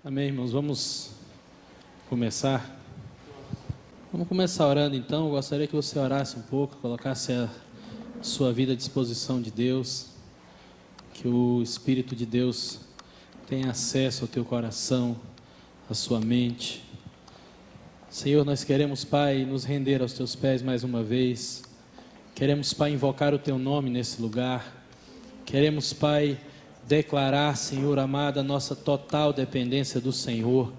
Amém, irmãos. Vamos começar orando então. Eu gostaria que você orasse um pouco, colocasse a sua vida à disposição de Deus, que o Espírito de Deus tenha acesso ao teu coração, à sua mente. Senhor, nós queremos, Pai, nos render aos teus pés mais uma vez. Queremos, Pai, invocar o teu nome nesse lugar. Queremos, Pai, declarar, Senhor amado, a nossa total dependência do Senhor.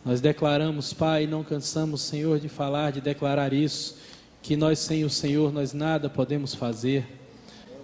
Nós declaramos, Pai, não cansamos, Senhor, de falar, de declarar isso, que nós sem o Senhor, nós nada podemos fazer.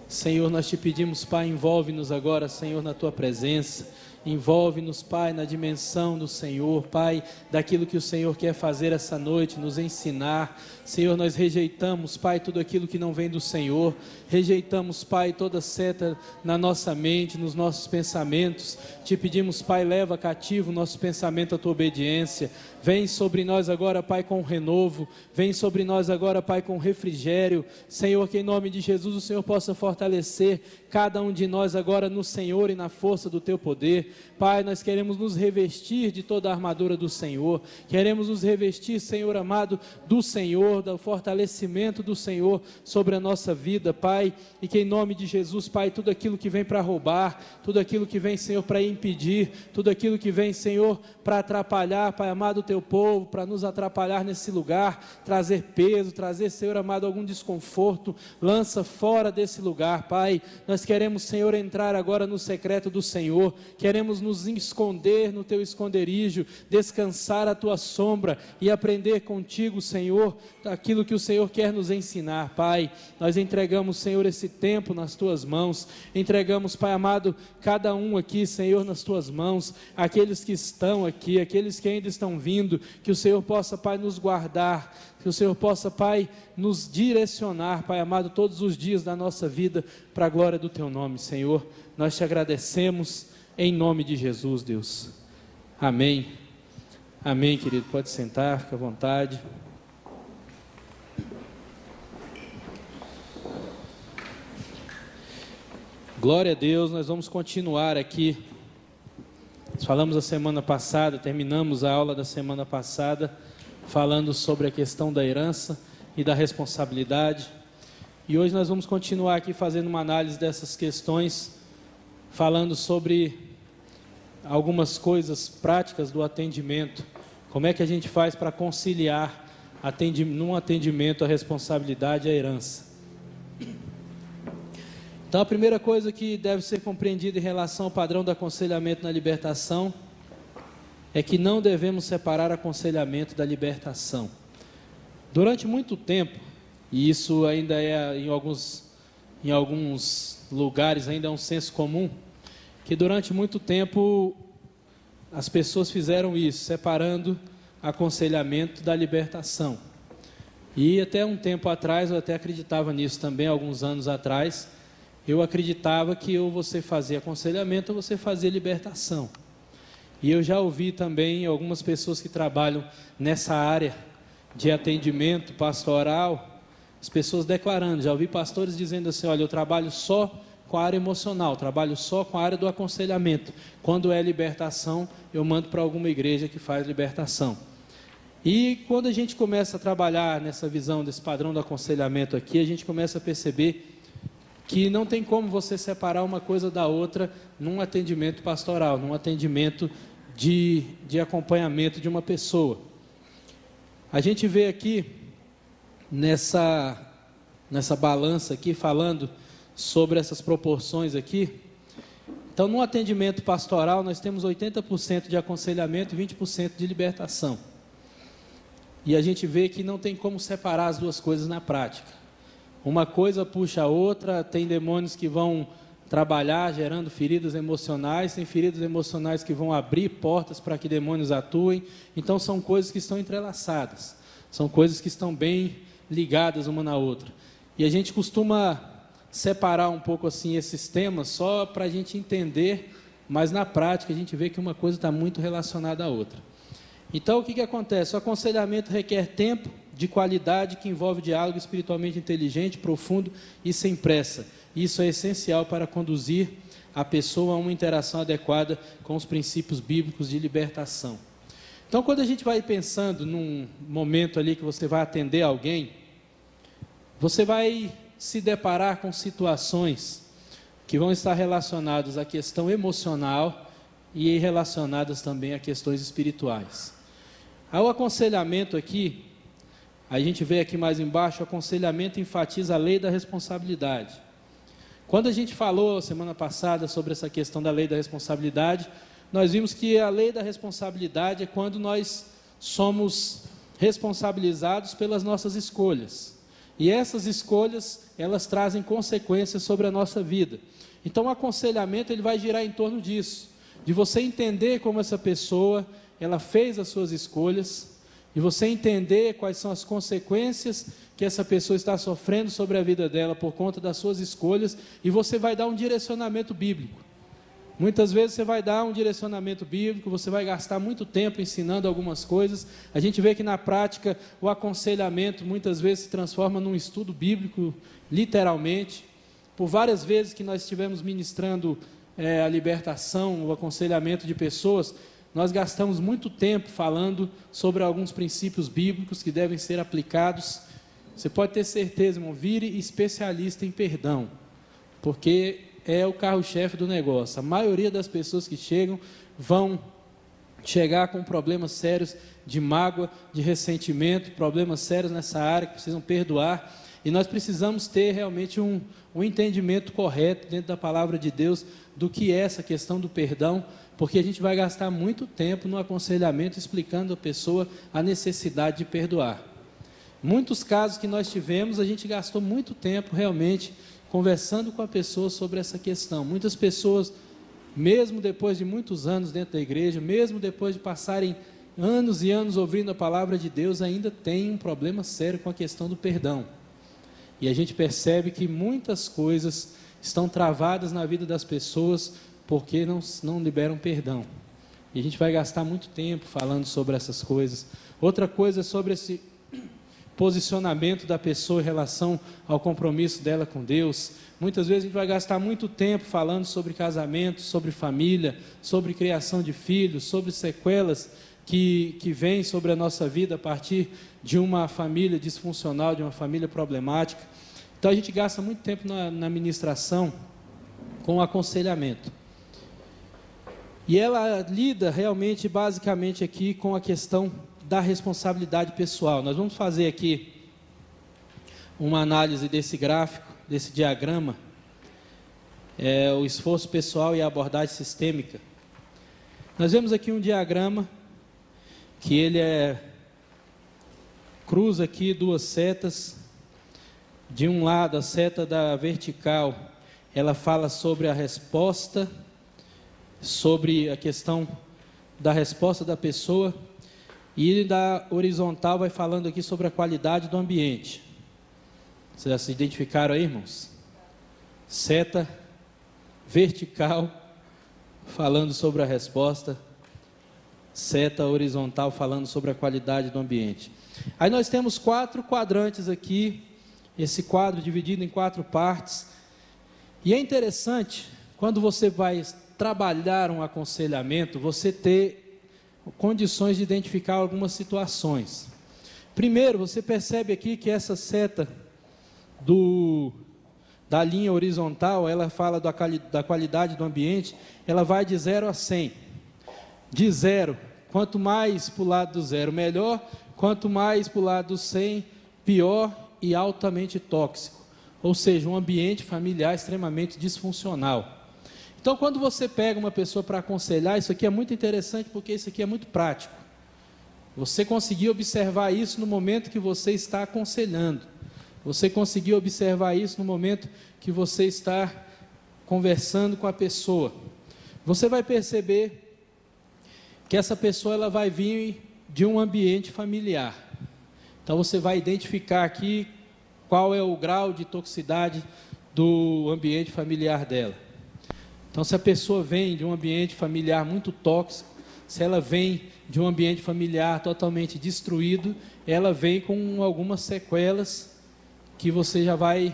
Senhor, nós te pedimos, Pai, envolve-nos agora, Senhor, na tua presença. Envolve-nos, Pai, na dimensão do Senhor, Pai, daquilo que o Senhor quer fazer essa noite, nos ensinar. Senhor, nós rejeitamos, Pai, tudo aquilo que não vem do Senhor. Rejeitamos, Pai, toda seta na nossa mente, nos nossos pensamentos. Te pedimos, Pai, leva cativo o nosso pensamento à tua obediência. Vem sobre nós agora, Pai, com renovo. Vem sobre nós agora, Pai, com refrigério. Senhor, que em nome de Jesus o Senhor possa fortalecer cada um de nós agora no Senhor e na força do teu poder. Pai, nós queremos nos revestir de toda a armadura do Senhor. Queremos nos revestir, Senhor amado, do Senhor, do fortalecimento do Senhor sobre a nossa vida, Pai. E que em nome de Jesus, Pai, tudo aquilo que vem para roubar, tudo aquilo que vem, Senhor, para impedir, tudo aquilo que vem, Senhor, para atrapalhar, Pai amado, o teu povo, para nos atrapalhar nesse lugar, trazer peso, trazer, Senhor amado, algum desconforto, lança fora desse lugar, Pai. Nós queremos, Senhor, entrar agora no secreto do Senhor. Queremos nos esconder no teu esconderijo, descansar à tua sombra e aprender contigo, Senhor, aquilo que o Senhor quer nos ensinar, Pai. Nós entregamos, Senhor, esse tempo nas tuas mãos. Entregamos, Pai amado, cada um aqui, Senhor, nas tuas mãos. Aqueles que estão aqui, aqueles que ainda estão vindo, que o Senhor possa, Pai, nos guardar, que o Senhor possa, Pai, nos direcionar, Pai amado, todos os dias da nossa vida, para a glória do teu nome, Senhor. Nós te agradecemos, em nome de Jesus, Deus. Amém. Amém, querido. Pode sentar, fica à vontade. Glória a Deus. Nós vamos continuar aqui. Falamos a semana passada, terminamos a aula da semana passada, falando sobre a questão da herança e da responsabilidade. E hoje nós vamos continuar aqui fazendo uma análise dessas questões, falando sobre algumas coisas práticas do atendimento. Como é que a gente faz para conciliar num atendimento a responsabilidade e a herança? Então a primeira coisa que deve ser compreendida em relação ao padrão do aconselhamento na libertação é que não devemos separar aconselhamento da libertação. Durante muito tempo, e isso ainda é em alguns lugares ainda é um senso comum, que durante muito tempo as pessoas fizeram isso, separando aconselhamento da libertação. E até um tempo atrás, eu até acreditava nisso também, alguns anos atrás, eu acreditava que ou você fazia aconselhamento ou você fazia libertação. E eu já ouvi também algumas pessoas que trabalham nessa área de atendimento pastoral, as pessoas declarando, já ouvi pastores dizendo assim, olha, eu trabalho só com a área emocional, trabalho só com a área do aconselhamento. Quando é libertação, eu mando para alguma igreja que faz libertação. E quando a gente começa a trabalhar nessa visão desse padrão do aconselhamento aqui, a gente começa a perceber que não tem como você separar uma coisa da outra num atendimento pastoral, num atendimento de acompanhamento de uma pessoa. A gente vê aqui nessa balança aqui, falando sobre essas proporções aqui. Então, no atendimento pastoral, nós temos 80% de aconselhamento e 20% de libertação. E a gente vê que não tem como separar as duas coisas na prática. Uma coisa puxa a outra, tem demônios que vão trabalhar gerando feridas emocionais, tem feridas emocionais que vão abrir portas para que demônios atuem. Então, são coisas que estão entrelaçadas, são coisas que estão bem ligadas uma na outra. E a gente costuma separar um pouco assim esses temas só para a gente entender, mas na prática a gente vê que uma coisa está muito relacionada à outra. Então o que acontece? O aconselhamento requer tempo de qualidade que envolve diálogo espiritualmente inteligente, profundo e sem pressa. Isso é essencial para conduzir a pessoa a uma interação adequada com os princípios bíblicos de libertação. Então, quando a gente vai pensando num momento ali que você vai atender alguém, você vai se deparar com situações que vão estar relacionadas à questão emocional e relacionadas também a questões espirituais. Ao aconselhamento aqui, a gente vê aqui mais embaixo, o aconselhamento enfatiza a lei da responsabilidade. Quando a gente falou semana passada sobre essa questão da lei da responsabilidade, nós vimos que a lei da responsabilidade é quando nós somos responsabilizados pelas nossas escolhas. E essas escolhas, elas trazem consequências sobre a nossa vida. Então o aconselhamento ele vai girar em torno disso, de você entender como essa pessoa, ela fez as suas escolhas, e você entender quais são as consequências que essa pessoa está sofrendo sobre a vida dela por conta das suas escolhas, e você vai dar um direcionamento bíblico. Muitas vezes você vai dar um direcionamento bíblico, você vai gastar muito tempo ensinando algumas coisas. A gente vê que na prática o aconselhamento muitas vezes se transforma num estudo bíblico, literalmente. Por várias vezes que nós estivemos ministrando a libertação, o aconselhamento de pessoas, nós gastamos muito tempo falando sobre alguns princípios bíblicos que devem ser aplicados. Você pode ter certeza, irmão, vire especialista em perdão, porque é o carro-chefe do negócio. A maioria das pessoas que chegam vão chegar com problemas sérios de mágoa, de ressentimento, problemas sérios nessa área que precisam perdoar, e nós precisamos ter realmente um entendimento correto dentro da palavra de Deus do que é essa questão do perdão, porque a gente vai gastar muito tempo no aconselhamento explicando à pessoa a necessidade de perdoar. Muitos casos que nós tivemos, a gente gastou muito tempo realmente conversando com a pessoa sobre essa questão. Muitas pessoas, mesmo depois de muitos anos dentro da igreja, mesmo depois de passarem anos e anos ouvindo a palavra de Deus, ainda têm um problema sério com a questão do perdão. E a gente percebe que muitas coisas estão travadas na vida das pessoas porque não liberam perdão. E a gente vai gastar muito tempo falando sobre essas coisas. Outra coisa é sobre esse posicionamento da pessoa em relação ao compromisso dela com Deus. Muitas vezes a gente vai gastar muito tempo falando sobre casamento, sobre família, sobre criação de filhos, sobre sequelas que vêm sobre a nossa vida a partir de uma família disfuncional, de uma família problemática. Então a gente gasta muito tempo na ministração com o aconselhamento. E ela lida realmente, basicamente aqui com a questão da responsabilidade pessoal. Nós vamos fazer aqui uma análise desse gráfico, desse diagrama, o esforço pessoal e a abordagem sistêmica. Nós vemos aqui um diagrama que ele cruza aqui duas setas. De um lado, a seta da vertical, ela fala sobre a resposta, sobre a questão da resposta da pessoa, e da horizontal vai falando aqui sobre a qualidade do ambiente. Vocês já se identificaram aí, irmãos? Seta vertical falando sobre a resposta, seta horizontal falando sobre a qualidade do ambiente. Aí nós temos 4 quadrantes aqui, esse quadro dividido em 4 partes, e é interessante, quando você vai trabalhar um aconselhamento, você ter condições de identificar algumas situações. Primeiro, você percebe aqui que essa seta da linha horizontal, ela fala da qualidade do ambiente, ela vai de 0 a 100. De 0, quanto mais para o lado do 0, melhor, quanto mais para o lado do 100, pior e altamente tóxico. Ou seja, um ambiente familiar extremamente disfuncional. Então, quando você pega uma pessoa para aconselhar, isso aqui é muito interessante, porque isso aqui é muito prático. Você conseguir observar isso no momento que você está aconselhando. Você conseguir observar isso no momento que você está conversando com a pessoa. Você vai perceber que essa pessoa ela vai vir de um ambiente familiar. Então, você vai identificar aqui qual é o grau de toxicidade do ambiente familiar dela. Então, se a pessoa vem de um ambiente familiar muito tóxico, se ela vem de um ambiente familiar totalmente destruído, ela vem com algumas sequelas que você já vai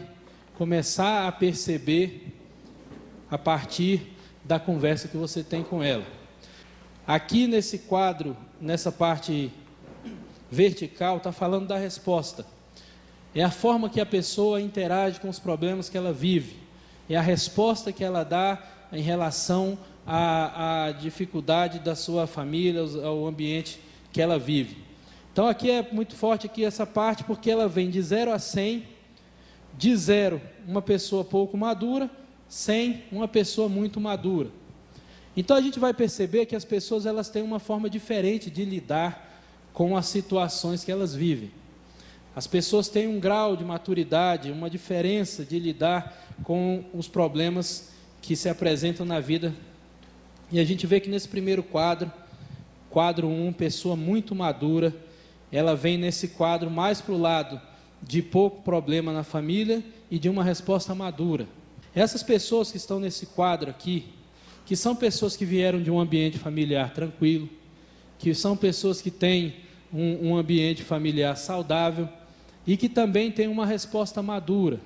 começar a perceber a partir da conversa que você tem com ela. Aqui nesse quadro, nessa parte vertical, está falando da resposta. É a forma que a pessoa interage com os problemas que ela vive. É a resposta que ela dá em relação à dificuldade da sua família, ao ambiente que ela vive. Então aqui é muito forte aqui essa parte, porque ela vem de 0 a 100, de 0 uma pessoa pouco madura, 100 uma pessoa muito madura. Então a gente vai perceber que as pessoas elas têm uma forma diferente de lidar com as situações que elas vivem. As pessoas têm um grau de maturidade, uma diferença de lidar com os problemas que se apresentam na vida. E a gente vê que nesse primeiro quadro 1, pessoa muito madura, ela vem nesse quadro mais para o lado de pouco problema na família e de uma resposta madura. Essas pessoas que estão nesse quadro aqui, que são pessoas que vieram de um ambiente familiar tranquilo, que são pessoas que têm um ambiente familiar saudável e que também têm uma resposta madura.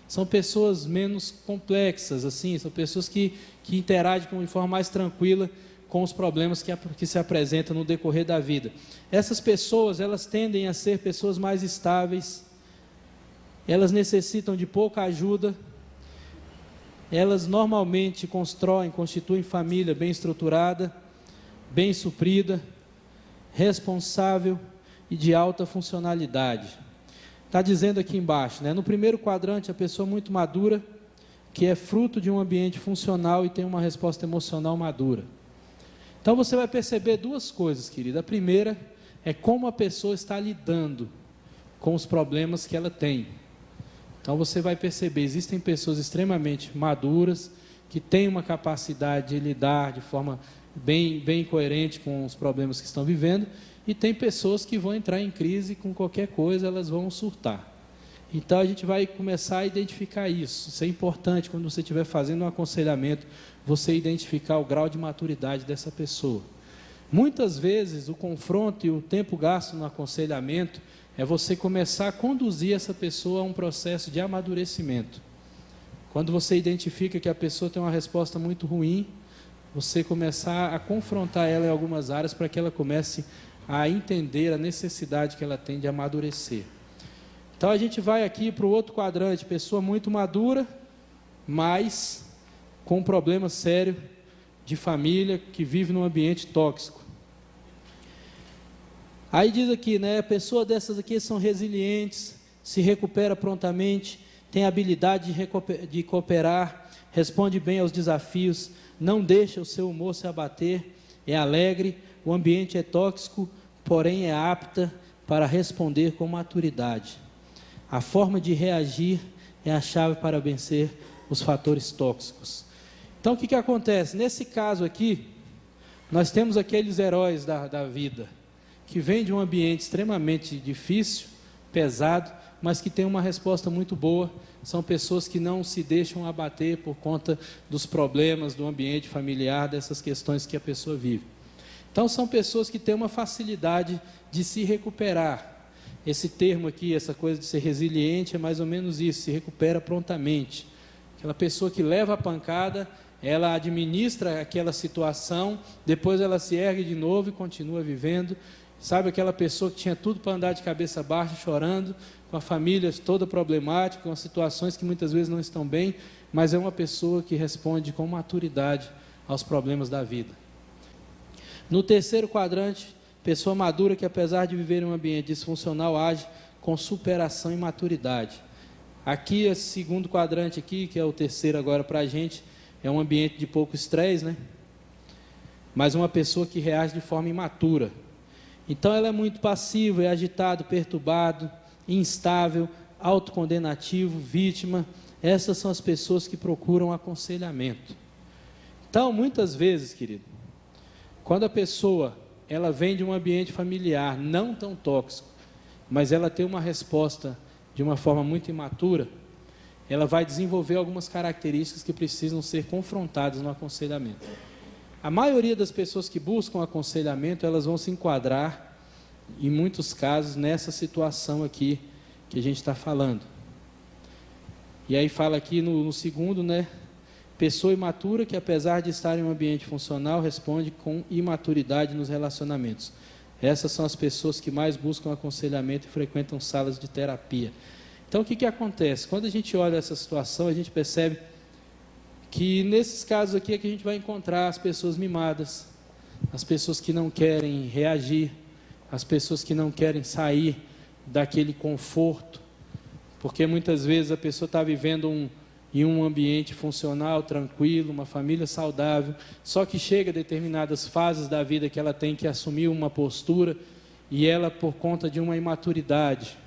São pessoas menos complexas, assim, são pessoas que interagem de forma mais tranquila com os problemas que se apresentam no decorrer da vida. Essas pessoas, elas tendem a ser pessoas mais estáveis, elas necessitam de pouca ajuda, elas normalmente constituem família bem estruturada, bem suprida, responsável e de alta funcionalidade. Está dizendo aqui embaixo, né? No primeiro quadrante, a pessoa muito madura, que é fruto de um ambiente funcional e tem uma resposta emocional madura. Então você vai perceber duas coisas, querida. A primeira é como a pessoa está lidando com os problemas que ela tem. Então você vai perceber, existem pessoas extremamente maduras, que têm uma capacidade de lidar de forma bem coerente com os problemas que estão vivendo, e tem pessoas que vão entrar em crise com qualquer coisa, elas vão surtar. Então a gente vai começar a identificar isso. Isso é importante quando você estiver fazendo um aconselhamento, você identificar o grau de maturidade dessa pessoa. Muitas vezes o confronto e o tempo gasto no aconselhamento é você começar a conduzir essa pessoa a um processo de amadurecimento. Quando você identifica que a pessoa tem uma resposta muito ruim, você começar a confrontar ela em algumas áreas para que ela comece a entender a necessidade que ela tem de amadurecer. Então a gente vai aqui para o outro quadrante, pessoa muito madura, mas com um problema sério de família, que vive num ambiente tóxico. Aí diz aqui, né, pessoas dessas aqui são resilientes, se recupera prontamente, tem habilidade de cooperar, responde bem aos desafios, não deixa o seu humor se abater, é alegre, o ambiente é tóxico, porém é apta para responder com maturidade. A forma de reagir é a chave para vencer os fatores tóxicos. Então o que acontece? Nesse caso aqui, nós temos aqueles heróis da vida, que vêm de um ambiente extremamente difícil, pesado, mas que têm uma resposta muito boa. São pessoas que não se deixam abater por conta dos problemas do ambiente familiar, dessas questões que a pessoa vive. Então são pessoas que têm uma facilidade de se recuperar. Esse termo aqui, essa coisa de ser resiliente, é mais ou menos isso, se recupera prontamente. Aquela pessoa que leva a pancada, ela administra aquela situação, depois ela se ergue de novo e continua vivendo. Sabe aquela pessoa que tinha tudo para andar de cabeça baixa, chorando, com a família toda problemática, com as situações que muitas vezes não estão bem, mas é uma pessoa que responde com maturidade aos problemas da vida. No terceiro quadrante, pessoa madura que, apesar de viver em um ambiente disfuncional, age com superação e maturidade. Aqui, esse segundo quadrante aqui, que é o terceiro agora para a gente, é um ambiente de pouco estresse, né? Mas uma pessoa que reage de forma imatura. Então ela é muito passiva, é agitado, perturbado, instável, autocondenativo, vítima. Essas são as pessoas que procuram aconselhamento. Então, muitas vezes, querido, quando a pessoa ela vem de um ambiente familiar não tão tóxico, mas ela tem uma resposta de uma forma muito imatura, ela vai desenvolver algumas características que precisam ser confrontadas no aconselhamento. A maioria das pessoas que buscam aconselhamento, elas vão se enquadrar, em muitos casos, nessa situação aqui que a gente está falando. E aí fala aqui no segundo, né? Pessoa imatura que, apesar de estar em um ambiente funcional, responde com imaturidade nos relacionamentos. Essas são as pessoas que mais buscam aconselhamento e frequentam salas de terapia. Então, o que acontece? Quando a gente olha essa situação, a gente percebe que nesses casos aqui é que a gente vai encontrar as pessoas mimadas, as pessoas que não querem reagir, as pessoas que não querem sair daquele conforto, porque muitas vezes a pessoa está vivendo em um ambiente funcional, tranquilo, uma família saudável, só que chega a determinadas fases da vida que ela tem que assumir uma postura, e ela, por conta de uma imaturidade,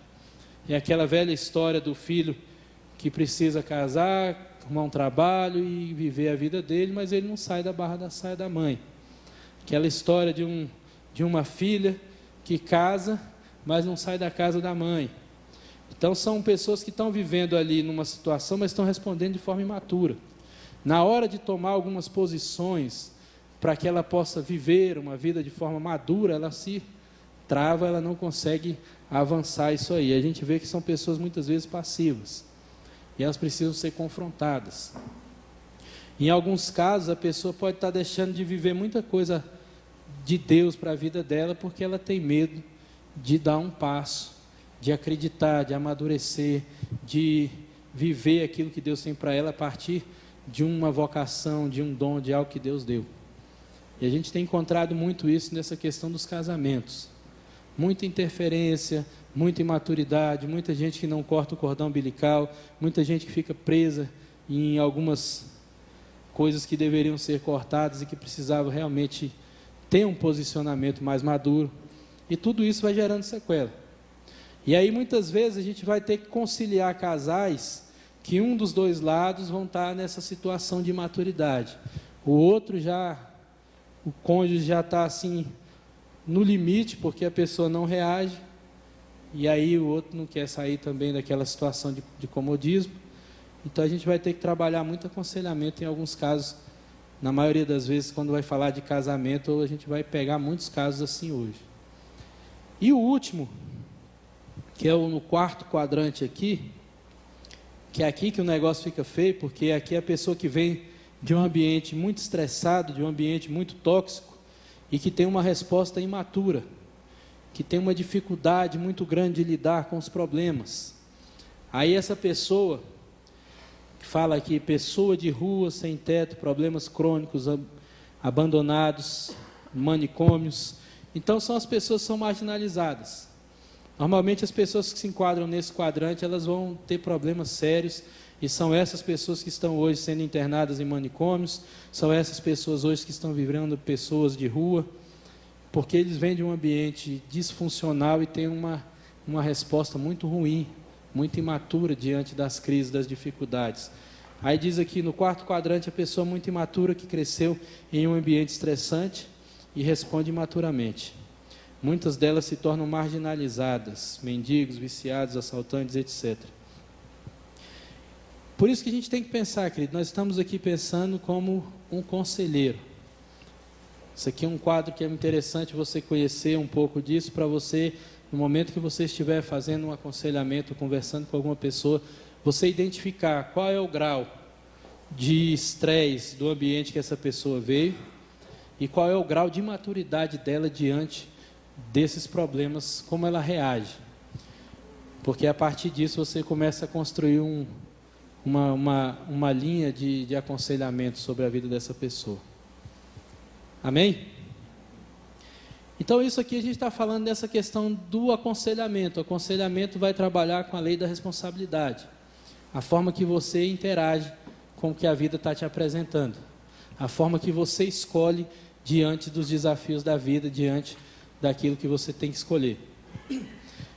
é aquela velha história do filho que precisa casar, arrumar um trabalho e viver a vida dele, mas ele não sai da barra da saia da mãe. Aquela história de uma filha que casa, mas não sai da casa da mãe. Então são pessoas que estão vivendo ali numa situação, mas estão respondendo de forma imatura. Na hora de tomar algumas posições para que ela possa viver uma vida de forma madura, ela se trava, ela não consegue avançar isso aí. A gente vê que são pessoas muitas vezes passivas, e elas precisam ser confrontadas. Em alguns casos, a pessoa pode estar deixando de viver muita coisa de Deus para a vida dela, porque ela tem medo de dar um passo, de acreditar, de amadurecer, de viver aquilo que Deus tem para ela a partir de uma vocação, de um dom, de algo que Deus deu. E a gente tem encontrado muito isso nessa questão dos casamentos. Muita interferência, muita imaturidade, muita gente que não corta o cordão umbilical, muita gente que fica presa em algumas coisas que deveriam ser cortadas e que precisavam realmente ter um posicionamento mais maduro. E tudo isso vai gerando sequela. E aí muitas vezes a gente vai ter que conciliar casais que um dos dois lados vão estar nessa situação de imaturidade. O outro o cônjuge já está assim no limite, porque a pessoa não reage, e aí o outro não quer sair também daquela situação de comodismo. Então a gente vai ter que trabalhar muito aconselhamento em alguns casos. Na maioria das vezes, quando vai falar de casamento, a gente vai pegar muitos casos assim hoje. E o último, que é no quarto quadrante aqui, que é aqui que o negócio fica feio, porque aqui é a pessoa que vem de um ambiente muito estressado, de um ambiente muito tóxico, e que tem uma resposta imatura, que tem uma dificuldade muito grande de lidar com os problemas. Aí essa pessoa, que fala aqui, pessoa de rua, sem teto, problemas crônicos, abandonados, manicômios. Então são as pessoas que são marginalizadas. Normalmente as pessoas que se enquadram nesse quadrante, elas vão ter problemas sérios, e são essas pessoas que estão hoje sendo internadas em manicômios, são essas pessoas hoje que estão vivendo pessoas de rua, porque eles vêm de um ambiente disfuncional e têm uma resposta muito ruim, muito imatura diante das crises, das dificuldades. Aí diz aqui no quarto quadrante, a pessoa muito imatura que cresceu em um ambiente estressante e responde imaturamente. Muitas delas se tornam marginalizadas, mendigos, viciados, assaltantes, etc. Por isso que a gente tem que pensar, querido, nós estamos aqui pensando como um conselheiro. Isso aqui é um quadro que é interessante você conhecer um pouco disso, para você, no momento que você estiver fazendo um aconselhamento, conversando com alguma pessoa, você identificar qual é o grau de estresse do ambiente que essa pessoa veio e qual é o grau de maturidade dela diante desses problemas, como ela reage. Porque a partir disso você começa a construir uma linha de aconselhamento sobre a vida dessa pessoa. Amém? Então isso aqui a gente está falando dessa questão do aconselhamento. O aconselhamento vai trabalhar com a lei da responsabilidade. A forma que você interage com o que a vida está te apresentando. A forma que você escolhe diante dos desafios da vida, diante daquilo que você tem que escolher.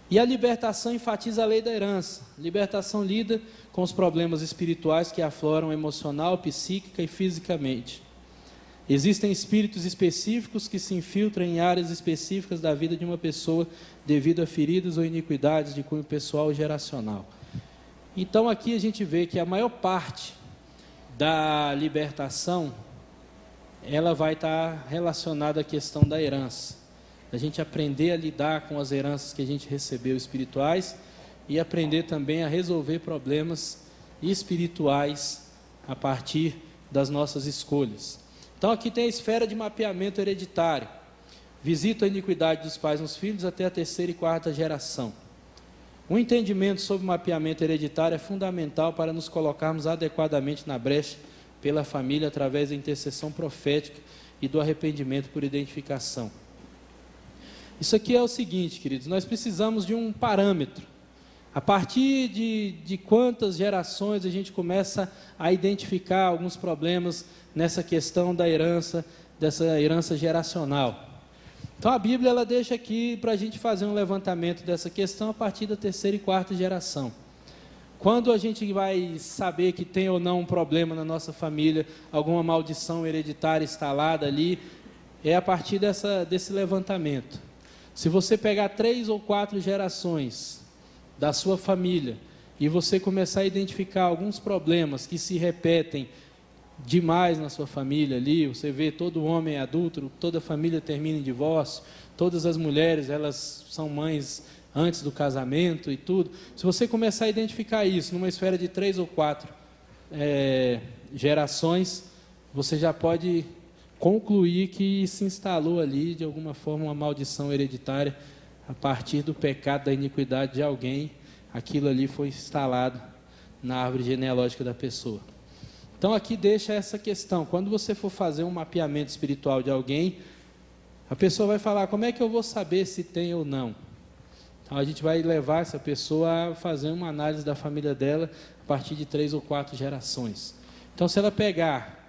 E a libertação enfatiza a lei da herança. A libertação lida com os problemas espirituais que afloram emocional, psíquica e fisicamente. Existem espíritos específicos que se infiltram em áreas específicas da vida de uma pessoa devido a feridas ou iniquidades de cunho pessoal ou geracional. Então aqui a gente vê que a maior parte da libertação, ela vai estar relacionada à questão da herança. A gente aprender a lidar com as heranças que a gente recebeu espirituais e aprender também a resolver problemas espirituais a partir das nossas escolhas. Então aqui tem a esfera de mapeamento hereditário. Visita a iniquidade dos pais nos filhos até a terceira e quarta geração. O entendimento sobre o mapeamento hereditário é fundamental para nos colocarmos adequadamente na brecha pela família através da intercessão profética e do arrependimento por identificação. Isso aqui é o seguinte, queridos, nós precisamos de um parâmetro. A partir de quantas gerações a gente começa a identificar alguns problemas nessa questão da herança, dessa herança geracional. Então a Bíblia ela deixa aqui para a gente fazer um levantamento dessa questão a partir da terceira e quarta geração. Quando a gente vai saber que tem ou não um problema na nossa família, alguma maldição hereditária instalada ali, é a partir desse levantamento. Se você pegar 3 ou 4 gerações da sua família e você começar a identificar alguns problemas que se repetem demais na sua família ali, você vê todo homem adulto, toda família termina em divórcio, todas as mulheres elas são mães antes do casamento e tudo. Se você começar a identificar isso numa esfera de 3 ou 4 gerações, você já pode concluir que se instalou ali de alguma forma uma maldição hereditária a partir do pecado da iniquidade de alguém. Aquilo ali foi instalado na árvore genealógica da pessoa. Então aqui deixa essa questão, quando você for fazer um mapeamento espiritual de alguém, a pessoa vai falar, como é que eu vou saber se tem ou não? Então a gente vai levar essa pessoa a fazer uma análise da família dela a partir de 3 ou 4 gerações. Então se ela pegar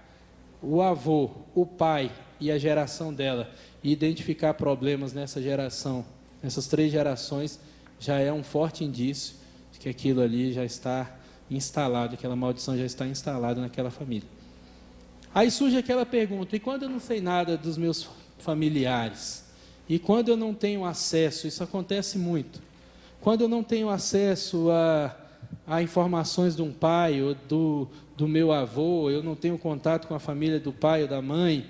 o avô, o pai e a geração dela e identificar problemas nessa geração, nessas 3 gerações, já é um forte indício de que aquilo ali já está instalado, aquela maldição já está instalada naquela família. Aí surge aquela pergunta, e quando eu não sei nada dos meus familiares? E quando eu não tenho acesso? Isso acontece muito. Quando eu não tenho acesso a informações de um pai ou do meu avô, eu não tenho contato com a família do pai ou da mãe,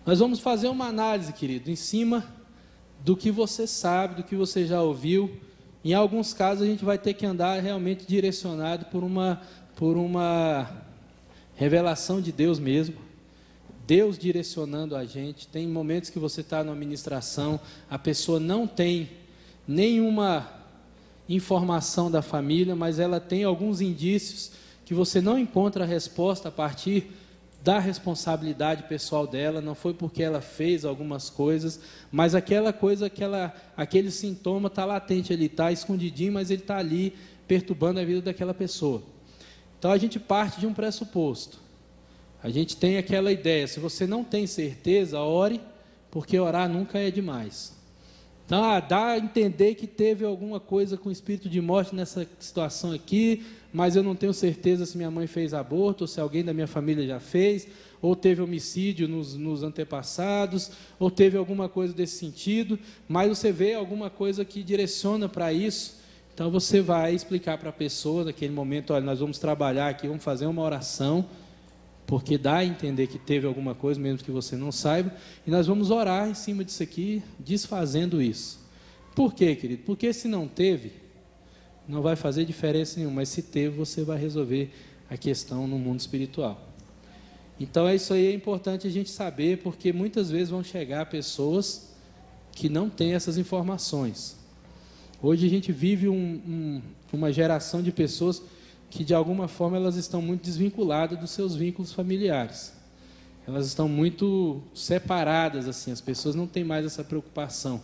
nós vamos fazer uma análise, querido, em cima do que você sabe, do que você já ouviu. Em alguns casos a gente vai ter que andar realmente direcionado por uma revelação de Deus mesmo, Deus direcionando a gente. Tem momentos que você está numa ministração, a pessoa não tem nenhuma informação da família, mas ela tem alguns indícios que você não encontra a resposta a partir da responsabilidade pessoal dela, não foi porque ela fez algumas coisas, mas aquela coisa, aquele sintoma está latente, ele está escondidinho, mas ele está ali perturbando a vida daquela pessoa. Então a gente parte de um pressuposto, a gente tem aquela ideia, se você não tem certeza, ore, porque orar nunca é demais. Então, dá a entender que teve alguma coisa com espírito de morte nessa situação aqui, mas eu não tenho certeza se minha mãe fez aborto, ou se alguém da minha família já fez, ou teve homicídio nos antepassados, ou teve alguma coisa desse sentido, mas você vê alguma coisa que direciona para isso, então você vai explicar para a pessoa, naquele momento, olha, nós vamos trabalhar aqui, vamos fazer uma oração, porque dá a entender que teve alguma coisa, mesmo que você não saiba, e nós vamos orar em cima disso aqui, desfazendo isso. Por quê, querido? Porque se não teve, não vai fazer diferença nenhuma, mas se teve, você vai resolver a questão no mundo espiritual. Então, isso aí é importante a gente saber, porque muitas vezes vão chegar pessoas que não têm essas informações. Hoje a gente vive uma geração de pessoas que de alguma forma elas estão muito desvinculadas dos seus vínculos familiares. Elas estão muito separadas, assim, as pessoas não têm mais essa preocupação.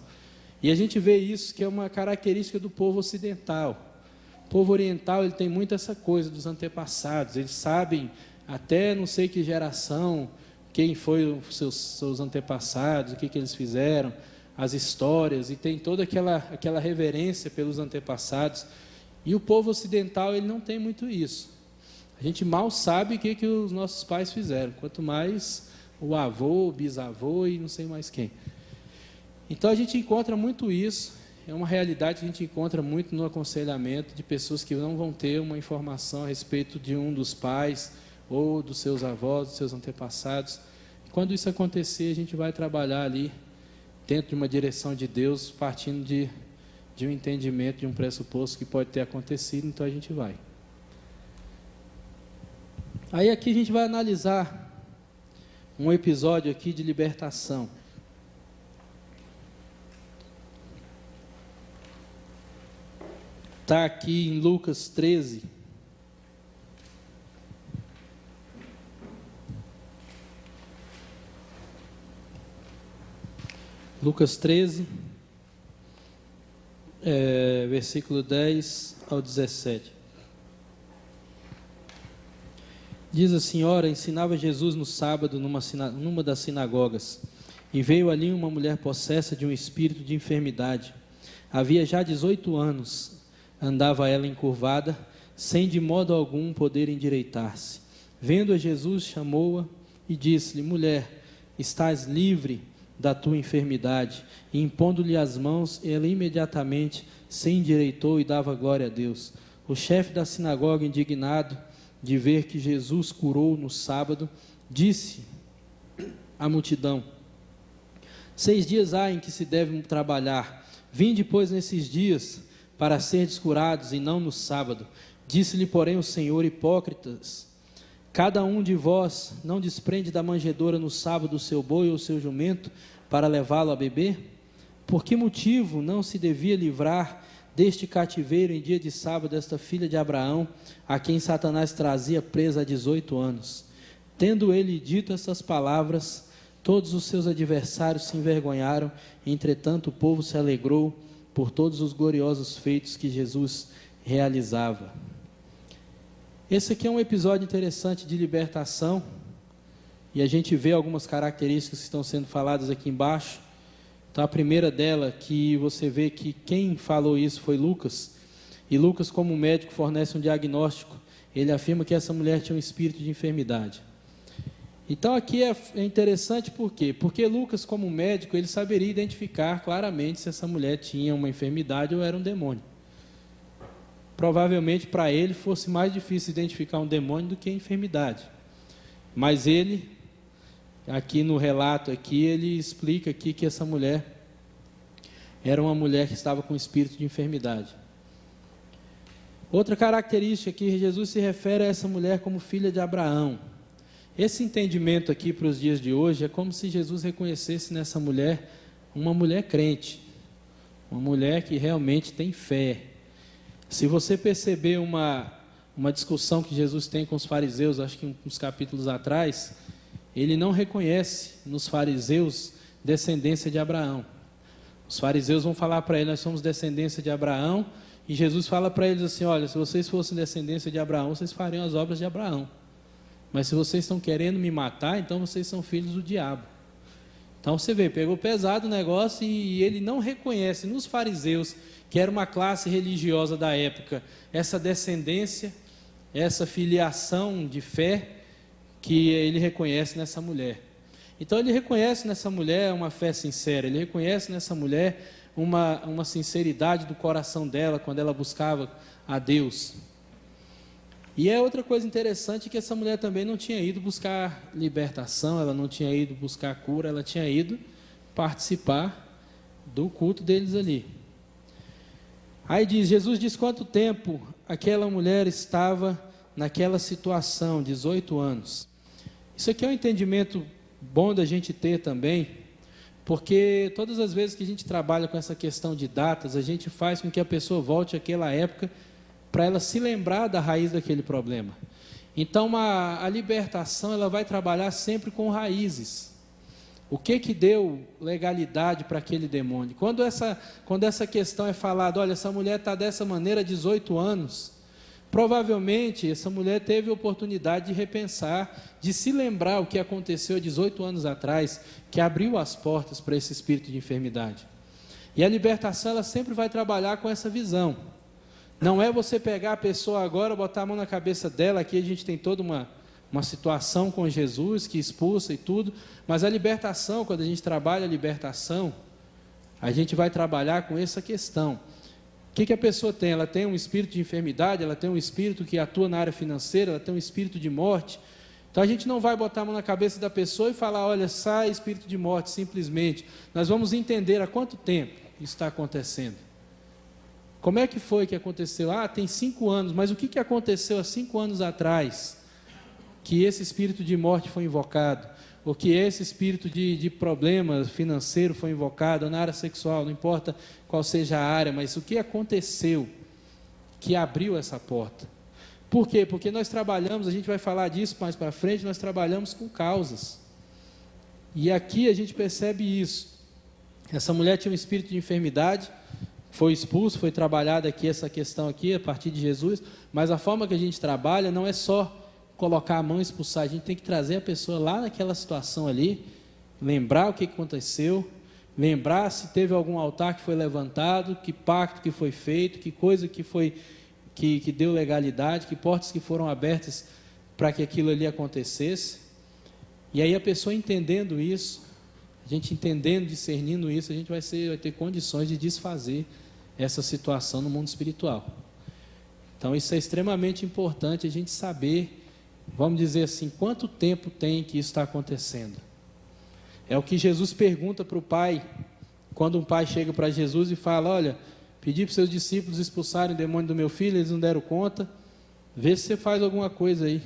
E a gente vê isso, que é uma característica do povo ocidental. O povo oriental, ele tem muito essa coisa dos antepassados, eles sabem até não sei que geração, quem foi os seus antepassados, o que eles fizeram, as histórias, e tem toda aquela reverência pelos antepassados. E o povo ocidental, ele não tem muito isso. A gente mal sabe o que os nossos pais fizeram, quanto mais o avô, o bisavô e não sei mais quem. Então a gente encontra muito isso, é uma realidade que a gente encontra muito no aconselhamento de pessoas que não vão ter uma informação a respeito de um dos pais ou dos seus avós, dos seus antepassados. E quando isso acontecer, a gente vai trabalhar ali dentro de uma direção de Deus, partindo de um entendimento, de um pressuposto que pode ter acontecido, então a gente vai. Aí aqui a gente vai analisar um episódio aqui de libertação. Está aqui em Lucas 13. Lucas 13, versículo 10 ao 17. Diz assim: ora, ensinava Jesus no sábado numa das sinagogas, e veio ali uma mulher possessa de um espírito de enfermidade. Havia já 18 anos, andava ela encurvada, sem de modo algum poder endireitar-se. Vendo a Jesus, chamou-a e disse-lhe: mulher, estás livre da tua enfermidade. E impondo-lhe as mãos, ela imediatamente se endireitou e dava glória a Deus. O chefe da sinagoga, indignado de ver que Jesus curou no sábado, disse à multidão: 6 dias há em que se deve trabalhar. Vinde, pois, nesses dias para serdes curados, e não no sábado. Disse-lhe, porém, o Senhor: hipócritas, cada um de vós não desprende da manjedoura no sábado o seu boi ou o seu jumento para levá-lo a beber? Por que motivo não se devia livrar deste cativeiro em dia de sábado esta filha de Abraão, a quem Satanás trazia presa há 18 anos? Tendo ele dito essas palavras, todos os seus adversários se envergonharam. Entretanto, o povo se alegrou por todos os gloriosos feitos que Jesus realizava. Esse aqui é um episódio interessante de libertação, e a gente vê algumas características que estão sendo faladas aqui embaixo. Então, a primeira dela, que você vê que quem falou isso foi Lucas, e Lucas, como médico, fornece um diagnóstico. Ele afirma que essa mulher tinha um espírito de enfermidade. Então, aqui é interessante por quê? Porque Lucas, como médico, ele saberia identificar claramente se essa mulher tinha uma enfermidade ou era um demônio. Provavelmente para ele fosse mais difícil identificar um demônio do que a enfermidade. Mas ele, aqui no relato, aqui, ele explica aqui que essa mulher era uma mulher que estava com espírito de enfermidade. Outra característica que Jesus se refere a essa mulher como filha de Abraão. Esse entendimento aqui para os dias de hoje é como se Jesus reconhecesse nessa mulher uma mulher crente, uma mulher que realmente tem fé. Se você perceber uma discussão que Jesus tem com os fariseus, acho que uns capítulos atrás, ele não reconhece nos fariseus descendência de Abraão. Os fariseus vão falar para ele: nós somos descendência de Abraão, e Jesus fala para eles assim: olha, se vocês fossem descendência de Abraão, vocês fariam as obras de Abraão. Mas se vocês estão querendo me matar, então vocês são filhos do diabo. Então você vê, pegou pesado o negócio, e ele não reconhece nos fariseus, que era uma classe religiosa da época, essa descendência, essa filiação de fé que ele reconhece nessa mulher. Então ele reconhece nessa mulher uma fé sincera, ele reconhece nessa mulher uma sinceridade do coração dela quando ela buscava a Deus. E é outra coisa interessante, que essa mulher também não tinha ido buscar libertação, ela não tinha ido buscar cura, ela tinha ido participar do culto deles ali. Aí diz, Jesus diz quanto tempo aquela mulher estava naquela situação, 18 anos. Isso aqui é um entendimento bom da gente ter também, porque todas as vezes que a gente trabalha com essa questão de datas, a gente faz com que a pessoa volte àquela época para ela se lembrar da raiz daquele problema. Então, a libertação, ela vai trabalhar sempre com raízes. O que deu legalidade para aquele demônio? Quando essa questão é falada, olha, essa mulher está dessa maneira há 18 anos, provavelmente essa mulher teve a oportunidade de repensar, de se lembrar o que aconteceu há 18 anos atrás, que abriu as portas para esse espírito de enfermidade. E a libertação, ela sempre vai trabalhar com essa visão. Não é você pegar a pessoa agora, botar a mão na cabeça dela. Aqui a gente tem toda uma situação com Jesus que expulsa e tudo, mas a libertação, quando a gente trabalha a libertação, a gente vai trabalhar com essa questão. O que a pessoa tem? Ela tem um espírito de enfermidade, ela tem um espírito que atua na área financeira, ela tem um espírito de morte. Então a gente não vai botar a mão na cabeça da pessoa e falar, olha, sai espírito de morte, simplesmente. Nós vamos entender há quanto tempo isso está acontecendo. Como é que foi que aconteceu? Tem 5 anos, mas o que aconteceu há 5 anos atrás que esse espírito de morte foi invocado, ou que esse espírito de problema financeiro foi invocado, ou na área sexual, não importa qual seja a área, mas o que aconteceu que abriu essa porta? Por quê? Porque nós trabalhamos, a gente vai falar disso mais para frente, nós trabalhamos com causas. E aqui a gente percebe isso. Essa mulher tinha um espírito de enfermidade, foi expulso, foi trabalhada aqui essa questão aqui, a partir de Jesus, mas a forma que a gente trabalha não é só colocar a mão e expulsar, a gente tem que trazer a pessoa lá naquela situação ali, lembrar o que aconteceu, lembrar se teve algum altar que foi levantado, que pacto que foi feito, que coisa que foi, que deu legalidade, que portas que foram abertas para que aquilo ali acontecesse. E aí a pessoa entendendo isso, a gente entendendo, discernindo isso, a gente vai ter condições de desfazer essa situação no mundo espiritual. Então isso é extremamente importante a gente saber, vamos dizer assim, quanto tempo tem que isso está acontecendo. É o que Jesus pergunta para o pai, quando um pai chega para Jesus e fala, olha, pedi para os seus discípulos expulsarem o demônio do meu filho, eles não deram conta, vê se você faz alguma coisa aí.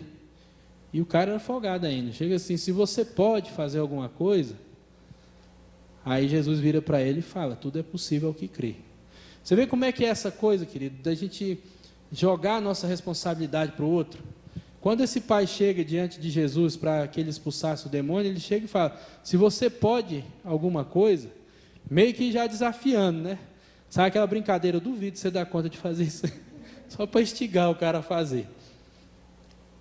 E o cara era folgado ainda, chega assim, se você pode fazer alguma coisa, aí Jesus vira para ele e fala, tudo é possível ao que crê. Você vê como é que é essa coisa, querido, da gente jogar a nossa responsabilidade para o outro? Quando esse pai chega diante de Jesus para que ele expulsasse o demônio, ele chega e fala, se você pode alguma coisa, meio que já desafiando, né? Sabe aquela brincadeira, eu duvido você dar conta de fazer isso, só para instigar o cara a fazer.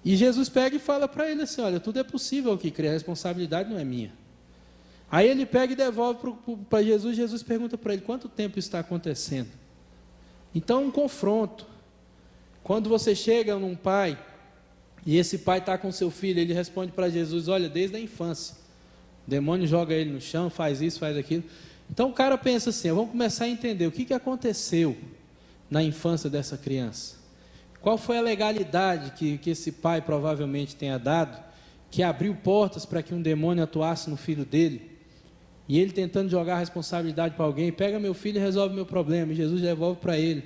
E Jesus pega e fala para ele assim, olha, tudo é possível que crê, a responsabilidade não é minha. Aí ele pega e devolve para Jesus, Jesus pergunta para ele, quanto tempo isso está acontecendo? Então, um confronto. Quando você chega num pai, e esse pai está com seu filho, ele responde para Jesus, olha, desde a infância, o demônio joga ele no chão, faz isso, faz aquilo. Então o cara pensa assim, vamos começar a entender o que aconteceu na infância dessa criança. Qual foi a legalidade que esse pai provavelmente tenha dado, que abriu portas para que um demônio atuasse no filho dele, e ele tentando jogar a responsabilidade para alguém, pega meu filho e resolve meu problema, e Jesus devolve para ele.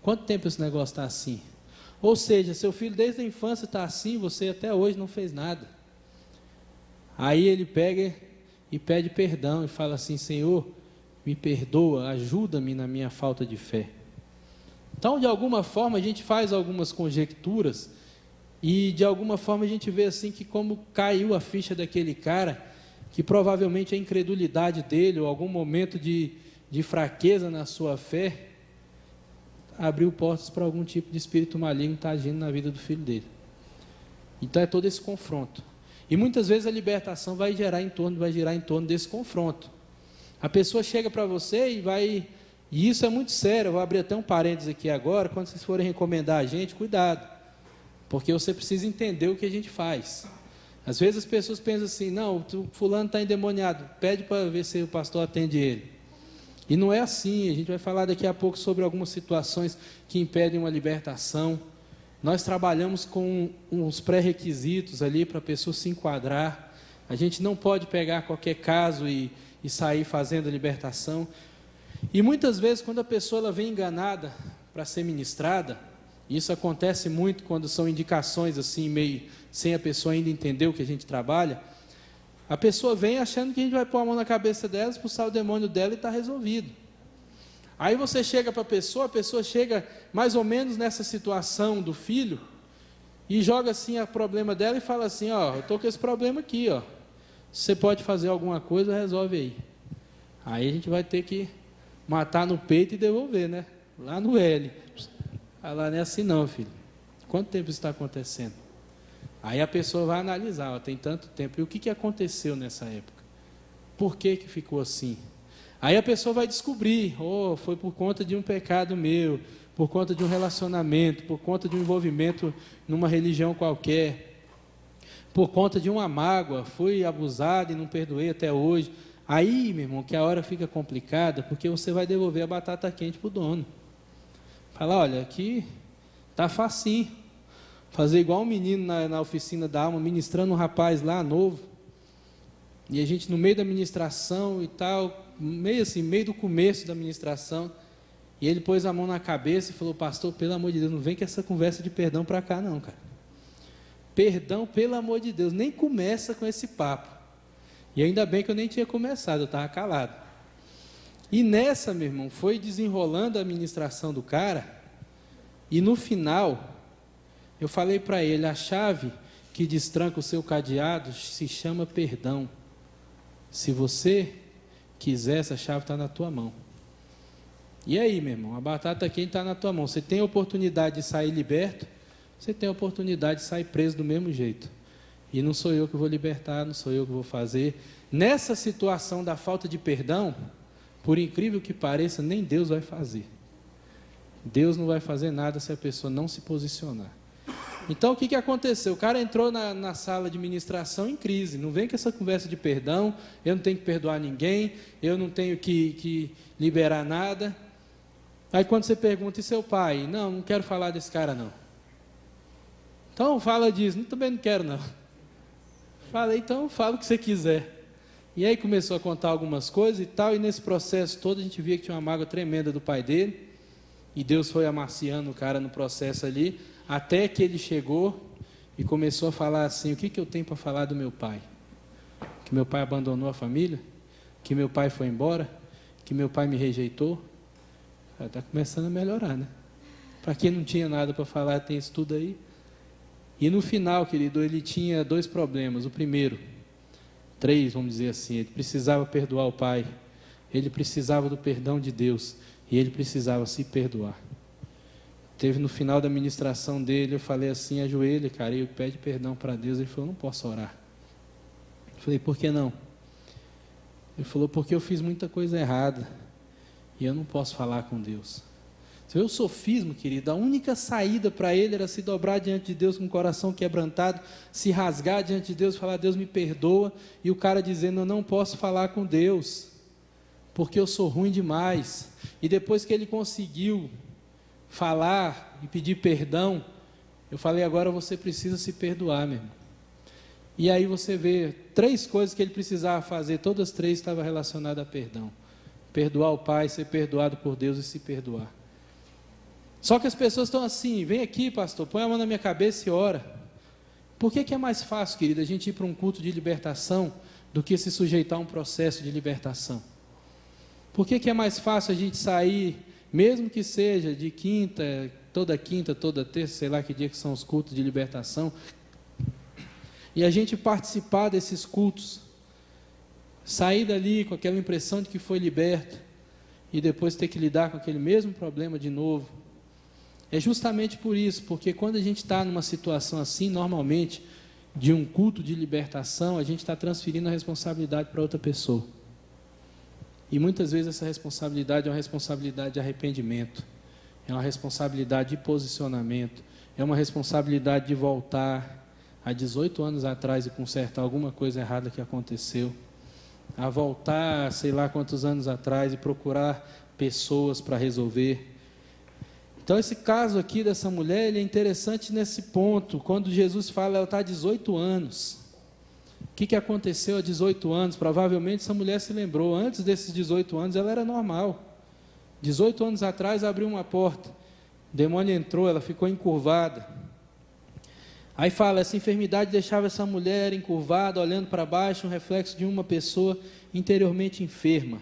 Quanto tempo esse negócio está assim? Ou seja, seu filho desde a infância está assim, você até hoje não fez nada. Aí ele pega e pede perdão e fala assim, Senhor, me perdoa, ajuda-me na minha falta de fé. Então, de alguma forma, a gente faz algumas conjecturas e de alguma forma a gente vê assim que como caiu a ficha daquele cara, que provavelmente a incredulidade dele ou algum momento de fraqueza na sua fé, abriu portas para algum tipo de espírito maligno estar agindo na vida do filho dele. Então é todo esse confronto. E muitas vezes a libertação vai girar em torno desse confronto. A pessoa chega para você e isso é muito sério, eu vou abrir até um parênteses aqui agora, quando vocês forem recomendar a gente, cuidado, porque você precisa entender o que a gente faz. Às vezes as pessoas pensam assim, não, o fulano está endemoniado, pede para ver se o pastor atende ele. E não é assim, a gente vai falar daqui a pouco sobre algumas situações que impedem uma libertação. Nós trabalhamos com uns pré-requisitos ali para a pessoa se enquadrar. A gente não pode pegar qualquer caso e sair fazendo a libertação. E muitas vezes quando a pessoa ela vem enganada para ser ministrada, isso acontece muito quando são indicações assim, meio sem a pessoa ainda entender o que a gente trabalha, a pessoa vem achando que a gente vai pôr a mão na cabeça dela, expulsar o demônio dela e está resolvido. Aí você chega para a pessoa chega mais ou menos nessa situação do filho, e joga assim o problema dela e fala assim, ó, eu estou com esse problema aqui, ó. Se você pode fazer alguma coisa, resolve aí. Aí a gente vai ter que matar no peito e devolver, né? Lá no L. Lá não é assim não, filho. Quanto tempo isso está acontecendo? Aí a pessoa vai analisar, ó, tem tanto tempo. E o que aconteceu nessa época? Por que ficou assim? Aí a pessoa vai descobrir, foi por conta de um pecado meu, por conta de um relacionamento, por conta de um envolvimento numa religião qualquer, por conta de uma mágoa, fui abusado e não perdoei até hoje. Aí, meu irmão, que a hora fica complicada, porque você vai devolver a batata quente para o dono. Fala, olha, aqui está facinho. Fazer igual um menino na oficina da alma, ministrando um rapaz lá, novo. E a gente no meio da ministração e tal, meio do começo da ministração, e ele pôs a mão na cabeça e falou, pastor, pelo amor de Deus, não vem com essa conversa de perdão para cá não, cara. Perdão, pelo amor de Deus, nem começa com esse papo. E ainda bem que eu nem tinha começado, eu estava calado. E nessa, meu irmão, foi desenrolando a administração do cara, e no final, eu falei para ele, a chave que destranca o seu cadeado se chama perdão. Se você quiser, essa chave está na tua mão. E aí, meu irmão, a batata quente está na tua mão. Você tem a oportunidade de sair liberto, você tem a oportunidade de sair preso do mesmo jeito. E não sou eu que vou libertar, não sou eu que vou fazer. Nessa situação da falta de perdão, por incrível que pareça, nem Deus vai fazer. Deus não vai fazer nada se a pessoa não se posicionar. Então, o que aconteceu? O cara entrou na sala de ministração em crise. Não vem com essa conversa de perdão, eu não tenho que perdoar ninguém, eu não tenho que liberar nada. Aí, quando você pergunta, e seu pai? Não quero falar desse cara, não. Então, fala disso. Também não quero, não. Falei, então, fala o que você quiser. E aí, começou a contar algumas coisas e tal, e nesse processo todo, a gente via que tinha uma mágoa tremenda do pai dele, e Deus foi amaciando o cara no processo ali, até que ele chegou e começou a falar assim, o que eu tenho para falar do meu pai? Que meu pai abandonou a família? Que meu pai foi embora? Que meu pai me rejeitou? Está começando a melhorar, né? Para quem não tinha nada para falar, tem isso tudo aí. E no final, querido, ele tinha 2 problemas. O primeiro, 3, vamos dizer assim, ele precisava perdoar o pai, ele precisava do perdão de Deus, e ele precisava se perdoar. Teve no final da ministração dele, eu falei assim, ajoelha, cara, e pede perdão para Deus. Ele falou, não posso orar. Eu falei, por que não? Ele falou, porque eu fiz muita coisa errada, e eu não posso falar com Deus. Você vê o sofismo, querido, a única saída para ele era se dobrar diante de Deus com o coração quebrantado, se rasgar diante de Deus, falar, Deus me perdoa, e o cara dizendo, eu não posso falar com Deus, porque eu sou ruim demais. E depois que ele conseguiu falar e pedir perdão, eu falei, agora você precisa se perdoar, meu irmão. E aí você vê 3 coisas que ele precisava fazer, todas 3 estavam relacionadas a perdão. Perdoar o pai, ser perdoado por Deus e se perdoar. Só que as pessoas estão assim, vem aqui pastor, põe a mão na minha cabeça e ora. Por que é mais fácil, querido, a gente ir para um culto de libertação do que se sujeitar a um processo de libertação? Por que é mais fácil a gente sair, mesmo que seja de quinta, toda terça, sei lá que dia que são os cultos de libertação, e a gente participar desses cultos, sair dali com aquela impressão de que foi liberto, e depois ter que lidar com aquele mesmo problema de novo? É justamente por isso, porque quando a gente está numa situação assim, normalmente, de um culto de libertação, a gente está transferindo a responsabilidade para outra pessoa. E muitas vezes essa responsabilidade é uma responsabilidade de arrependimento, é uma responsabilidade de posicionamento, é uma responsabilidade de voltar a 18 anos atrás e consertar alguma coisa errada que aconteceu, a voltar, sei lá quantos anos atrás e procurar pessoas para resolver. Então esse caso aqui dessa mulher, ele é interessante nesse ponto, quando Jesus fala, ela está há 18 anos. O que aconteceu há 18 anos? Provavelmente essa mulher se lembrou, antes desses 18 anos ela era normal. 18 anos atrás abriu uma porta, o demônio entrou, ela ficou encurvada. Aí fala, essa enfermidade deixava essa mulher encurvada, olhando para baixo, um reflexo de uma pessoa interiormente enferma.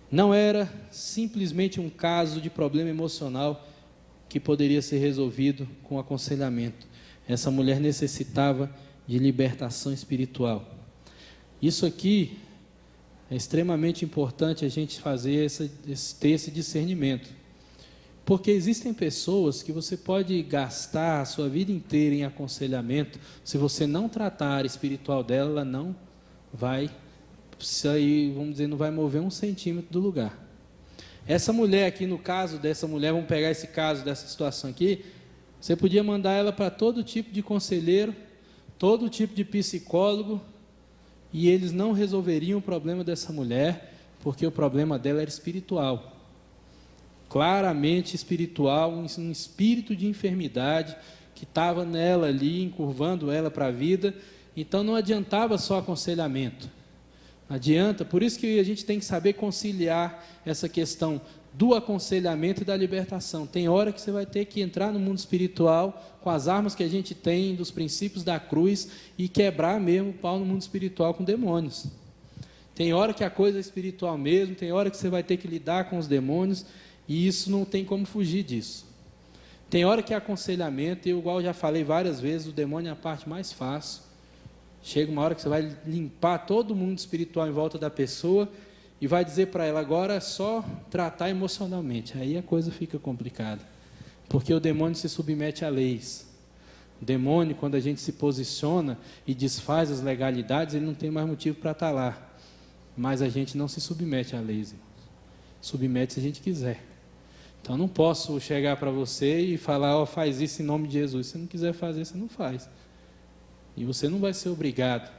Não era simplesmente um caso de problema emocional que poderia ser resolvido com aconselhamento. Essa mulher necessitava de libertação espiritual. Isso aqui é extremamente importante a gente fazer ter esse discernimento. Porque existem pessoas que você pode gastar a sua vida inteira em aconselhamento, se você não tratar a área espiritual dela, ela não vai sair, vamos dizer, não vai mover 1 centímetro do lugar. Essa mulher aqui, no caso dessa mulher, vamos pegar esse caso dessa situação aqui, você podia mandar ela para todo tipo de conselheiro, todo tipo de psicólogo, e eles não resolveriam o problema dessa mulher, porque o problema dela era espiritual. Claramente espiritual, um espírito de enfermidade que estava nela ali, encurvando ela para a vida. Então não adiantava só aconselhamento, Não adianta, por isso que a gente tem que saber conciliar essa questão do aconselhamento e da libertação. Tem hora que você vai ter que entrar no mundo espiritual com as armas que a gente tem, dos princípios da cruz, e quebrar mesmo o pau no mundo espiritual com demônios. Tem hora que a coisa é espiritual mesmo, tem hora que você vai ter que lidar com os demônios, e isso não tem como fugir disso. Tem hora que é aconselhamento, e igual eu já falei várias vezes, o demônio é a parte mais fácil. Chega uma hora que você vai limpar todo o mundo espiritual em volta da pessoa e vai dizer para ela, agora é só tratar emocionalmente. Aí a coisa fica complicada, porque o demônio se submete a leis. O demônio, quando a gente se posiciona e desfaz as legalidades, ele não tem mais motivo para estar lá. Mas a gente não se submete a leis, irmãos. Submete se a gente quiser. Então não posso chegar para você e falar, ó, faz isso em nome de Jesus. Se você não quiser fazer, você não faz. E você não vai ser obrigado,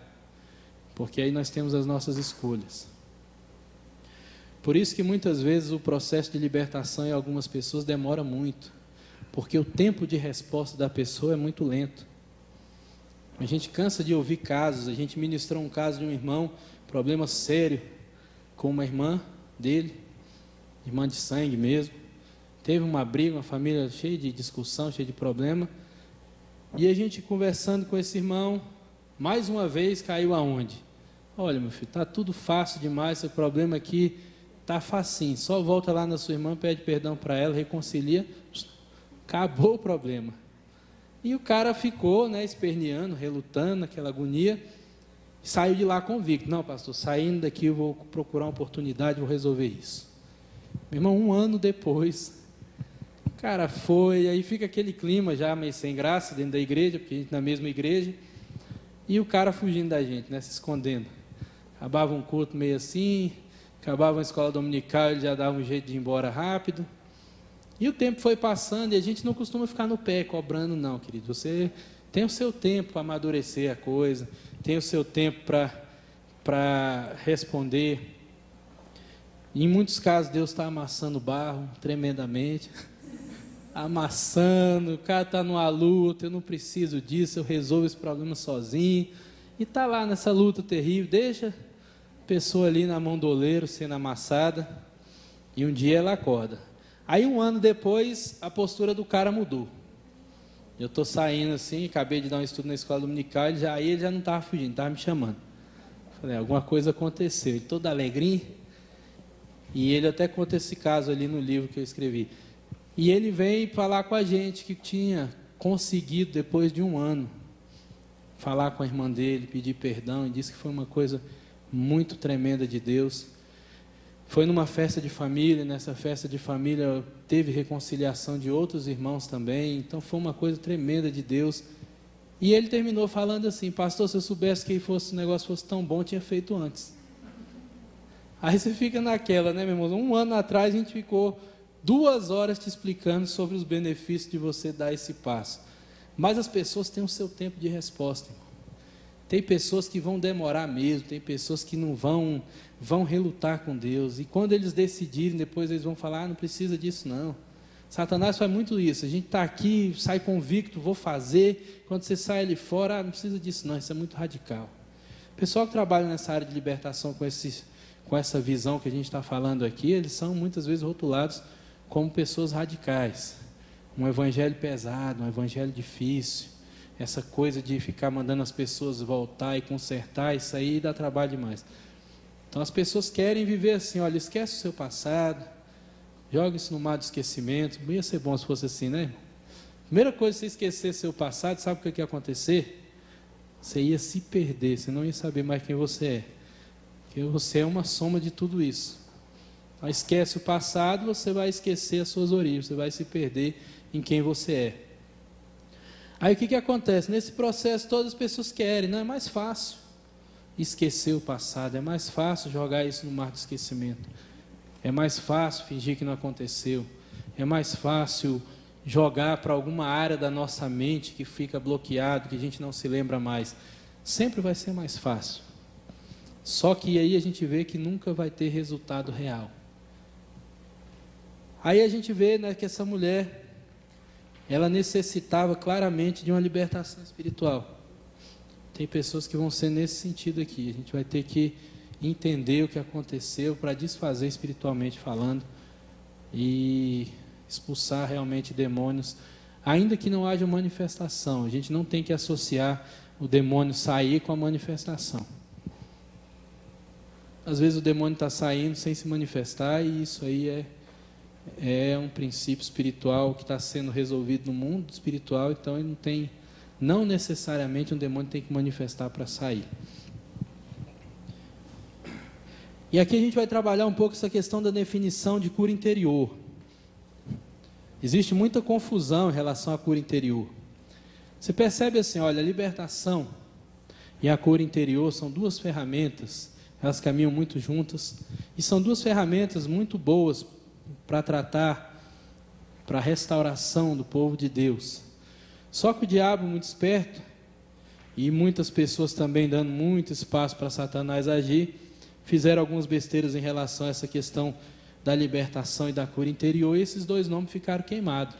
porque aí nós temos as nossas escolhas. Por isso que muitas vezes o processo de libertação em algumas pessoas demora muito, porque o tempo de resposta da pessoa é muito lento. A gente cansa de ouvir casos, a gente ministrou um caso de um irmão, problema sério, com uma irmã dele, irmã de sangue mesmo. Teve uma briga, uma família cheia de discussão, cheia de problema. E a gente conversando com esse irmão, mais uma vez caiu aonde? Olha, meu filho, está tudo fácil demais, seu problema aqui está facinho. Só volta lá na sua irmã, pede perdão para ela, reconcilia, acabou o problema. E o cara ficou, esperneando, relutando, naquela agonia, saiu de lá convicto. Não, pastor, saindo daqui eu vou procurar uma oportunidade, vou resolver isso. Meu irmão, 1 ano depois, o cara foi, aí fica aquele clima já meio sem graça dentro da igreja, porque a gente na mesma igreja, e o cara fugindo da gente, se escondendo. Acabava um culto meio assim, acabava uma escola dominical, ele já dava um jeito de ir embora rápido. E o tempo foi passando, e a gente não costuma ficar no pé cobrando não, querido. Você tem o seu tempo para amadurecer a coisa, tem o seu tempo para responder. E em muitos casos Deus está amassando barro tremendamente, amassando, o cara está numa luta, eu não preciso disso, eu resolvo esse problema sozinho, e está lá nessa luta terrível, deixa a pessoa ali na mão do oleiro sendo amassada, e um dia ela acorda. Aí 1 ano depois, a postura do cara mudou. Eu estou saindo assim, acabei de dar um estudo na escola dominical, aí ele já não estava fugindo, estava me chamando. Falei, alguma coisa aconteceu, ele todo alegrinho, e ele até conta esse caso ali no livro que eu escrevi. E ele vem falar com a gente que tinha conseguido, depois de 1 ano, falar com a irmã dele, pedir perdão, e disse que foi uma coisa muito tremenda de Deus. Foi numa festa de família, nessa festa de família teve reconciliação de outros irmãos também, então foi uma coisa tremenda de Deus. E ele terminou falando assim, pastor, se eu soubesse que o negócio fosse tão bom, eu tinha feito antes. Aí você fica naquela, meu irmão? 1 ano atrás a gente ficou 2 horas te explicando sobre os benefícios de você dar esse passo. Mas as pessoas têm o seu tempo de resposta, irmão. Tem pessoas que vão demorar mesmo, tem pessoas que não vão relutar com Deus, e quando eles decidirem, depois eles vão falar, não precisa disso não. Satanás faz muito isso, a gente está aqui, sai convicto, vou fazer, quando você sai ali fora, não precisa disso não, isso é muito radical. O pessoal que trabalha nessa área de libertação com essa visão que a gente está falando aqui, eles são muitas vezes rotulados como pessoas radicais, um evangelho pesado, um evangelho difícil, essa coisa de ficar mandando as pessoas voltar e consertar, isso aí dá trabalho demais. Então as pessoas querem viver assim, olha, esquece o seu passado, joga isso no mar do esquecimento. Ia ser bom se fosse assim, né, irmão? Primeira coisa, você esquecer seu passado, sabe o que ia acontecer? Você ia se perder, você não ia saber mais quem você é, porque você é uma soma de tudo isso. Então, esquece o passado, você vai esquecer as suas origens, você vai se perder em quem você é. Aí o que acontece? Nesse processo todas as pessoas querem, não é mais fácil esquecer o passado, é mais fácil jogar isso no mar do esquecimento, é mais fácil fingir que não aconteceu, é mais fácil jogar para alguma área da nossa mente que fica bloqueado, que a gente não se lembra mais. Sempre vai ser mais fácil, só que aí a gente vê que nunca vai ter resultado real. Aí a gente vê, que essa mulher, ela necessitava claramente de uma libertação espiritual. Tem pessoas que vão ser nesse sentido aqui. A gente vai ter que entender o que aconteceu, para desfazer espiritualmente falando e expulsar realmente demônios, ainda que não haja manifestação. A gente não tem que associar o demônio sair com a manifestação. Às vezes o demônio está saindo sem se manifestar, e isso aí é um princípio espiritual que está sendo resolvido no mundo espiritual. Então ele não necessariamente um demônio tem que manifestar para sair. E aqui a gente vai trabalhar um pouco essa questão da definição de cura interior. Existe muita confusão em relação à cura interior. Você percebe assim, olha, a libertação e a cura interior são duas ferramentas, elas caminham muito juntas, e são duas ferramentas muito boas para tratar, para a restauração do povo de Deus. Só que o diabo, muito esperto, e muitas pessoas também dando muito espaço para Satanás agir, fizeram algumas besteiras em relação a essa questão da libertação e da cura interior, e esses dois nomes ficaram queimados.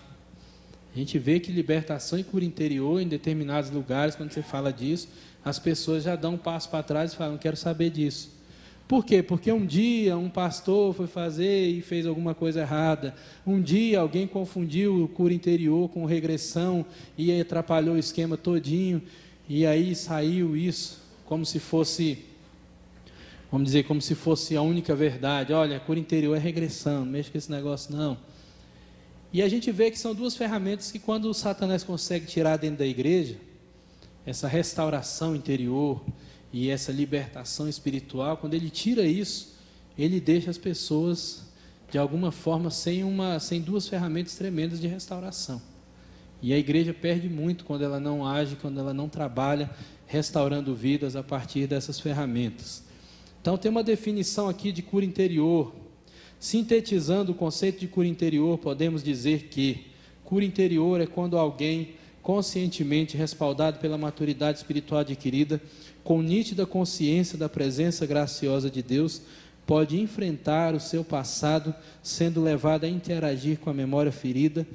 A gente vê que libertação e cura interior, em determinados lugares, quando você fala disso, as pessoas já dão um passo para trás e falam, não quero saber disso. Por quê? Porque um dia um pastor foi fazer e fez alguma coisa errada. Um dia alguém confundiu cura interior com regressão e atrapalhou o esquema todinho, e aí saiu isso como se fosse, vamos dizer, como se fosse a única verdade. Olha, a cura interior é regressão, não mexa com esse negócio não. E a gente vê que são duas ferramentas que, quando o Satanás consegue tirar dentro da igreja, essa restauração interior e essa libertação espiritual, quando ele tira isso, ele deixa as pessoas, de alguma forma, sem duas ferramentas tremendas de restauração. E a igreja perde muito quando ela não age, quando ela não trabalha, restaurando vidas a partir dessas ferramentas. Então tem uma definição aqui de cura interior. Sintetizando o conceito de cura interior, podemos dizer que cura interior é quando alguém, conscientemente respaldado pela maturidade espiritual adquirida, com nítida consciência da presença graciosa de Deus, pode enfrentar o seu passado, sendo levado a interagir com a memória ferida,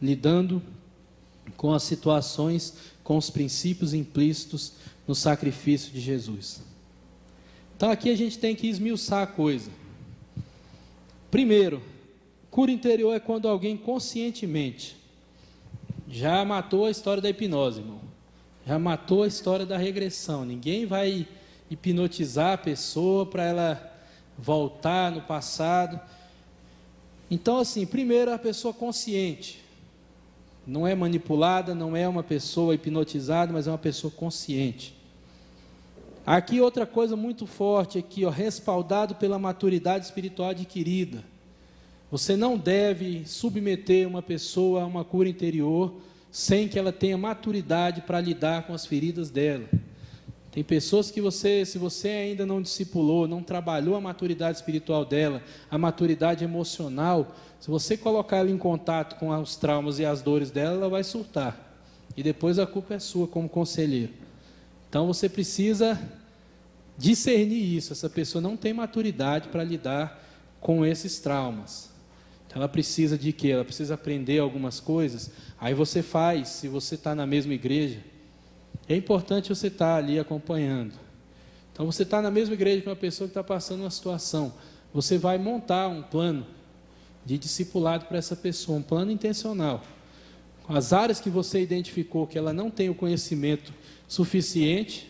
lidando com as situações, com os princípios implícitos no sacrifício de Jesus. Então aqui a gente tem que esmiuçar a coisa. Primeiro, cura interior é quando alguém conscientemente já matou a história da hipnose, irmão. Já matou a história da regressão. Ninguém vai hipnotizar a pessoa para ela voltar no passado. Então, assim, primeiro a pessoa consciente. Não é manipulada, não é uma pessoa hipnotizada, mas é uma pessoa consciente. Aqui outra coisa muito forte aqui, ó, respaldado pela maturidade espiritual adquirida. Você não deve submeter uma pessoa a uma cura interior sem que ela tenha maturidade para lidar com as feridas dela. Tem pessoas que se você ainda não discipulou, não trabalhou a maturidade espiritual dela, a maturidade emocional, se você colocar ela em contato com os traumas e as dores dela, ela vai surtar. E depois a culpa é sua como conselheiro. Então você precisa discernir isso. Essa pessoa não tem maturidade para lidar com esses traumas. Então ela precisa de quê? Ela precisa aprender algumas coisas. Aí você faz, se você está na mesma igreja, é importante você estar ali acompanhando. Então você está na mesma igreja que uma pessoa que está passando uma situação. Você vai montar um plano de discipulado para essa pessoa, um plano intencional. As áreas que você identificou que ela não tem o conhecimento suficiente,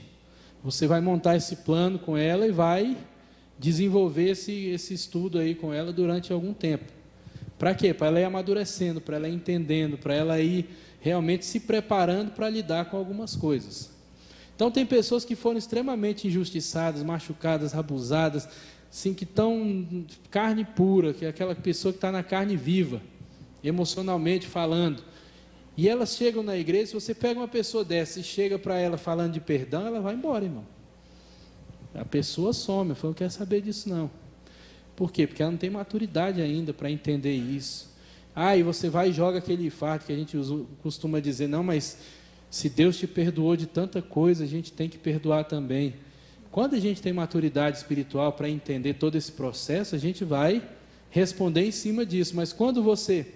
você vai montar esse plano com ela e vai desenvolver esse estudo aí com ela durante algum tempo. Para quê? Para ela ir amadurecendo, para ela ir entendendo, para ela ir realmente se preparando para lidar com algumas coisas. Então tem pessoas que foram extremamente injustiçadas, machucadas, abusadas, assim, que estão carne pura, que é aquela pessoa que está na carne viva, emocionalmente falando. E elas chegam na igreja, se você pega uma pessoa dessa e chega para ela falando de perdão, ela vai embora, irmão. A pessoa some, eu não quero saber disso não. Por quê? Porque ela não tem maturidade ainda para entender isso. E você vai e joga aquele fardo que a gente costuma dizer, não, mas se Deus te perdoou de tanta coisa, a gente tem que perdoar também. Quando a gente tem maturidade espiritual para entender todo esse processo, a gente vai responder em cima disso. Mas quando você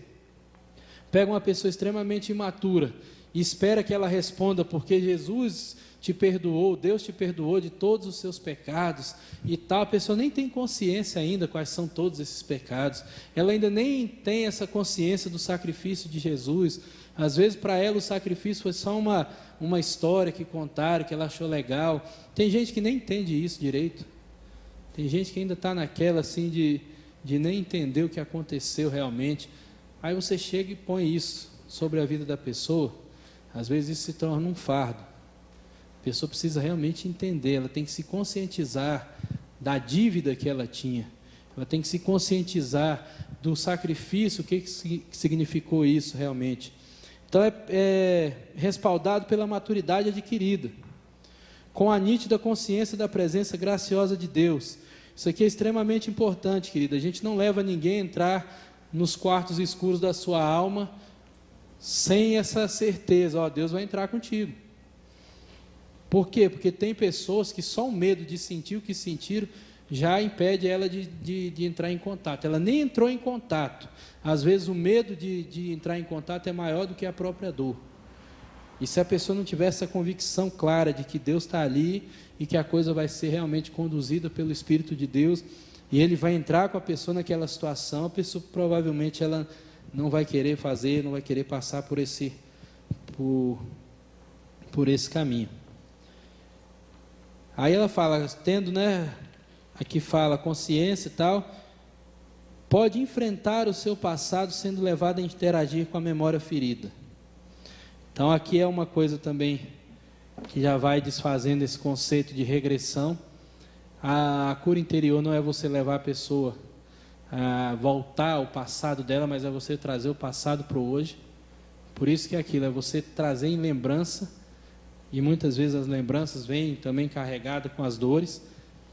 pega uma pessoa extremamente imatura e espera que ela responda porque Jesus te perdoou, Deus te perdoou de todos os seus pecados e tal, a pessoa nem tem consciência ainda quais são todos esses pecados, ela ainda nem tem essa consciência do sacrifício de Jesus. Às vezes para ela o sacrifício foi só uma história que contaram, que ela achou legal. Tem gente que nem entende isso direito, tem gente que ainda está naquela assim de nem entender o que aconteceu realmente. Aí você chega e põe isso sobre a vida da pessoa, às vezes isso se torna um fardo. A pessoa precisa realmente entender, ela tem que se conscientizar da dívida que ela tinha, ela tem que se conscientizar do sacrifício, o que significou isso realmente. Então é respaldado pela maturidade adquirida, com a nítida consciência da presença graciosa de Deus. Isso aqui é extremamente importante, querida. A gente não leva ninguém a entrar nos quartos escuros da sua alma sem essa certeza, ó, Deus vai entrar contigo. Por quê? Porque tem pessoas que só o medo de sentir o que sentiram já impede ela de entrar em contato. Ela nem entrou em contato. Às vezes o medo de entrar em contato é maior do que a própria dor. E se a pessoa não tiver essa convicção clara de que Deus está ali e que a coisa vai ser realmente conduzida pelo Espírito de Deus, e Ele vai entrar com a pessoa naquela situação, a pessoa provavelmente ela não vai querer fazer, não vai querer passar por esse caminho. Aí ela fala, tendo, aqui fala consciência e tal, pode enfrentar o seu passado sendo levado a interagir com a memória ferida. Então aqui é uma coisa também que já vai desfazendo esse conceito de regressão. A cura interior não é você levar a pessoa a voltar ao passado dela, mas é você trazer o passado para o hoje. Por isso que aquilo é você trazer em lembrança, e muitas vezes as lembranças vêm também carregadas com as dores,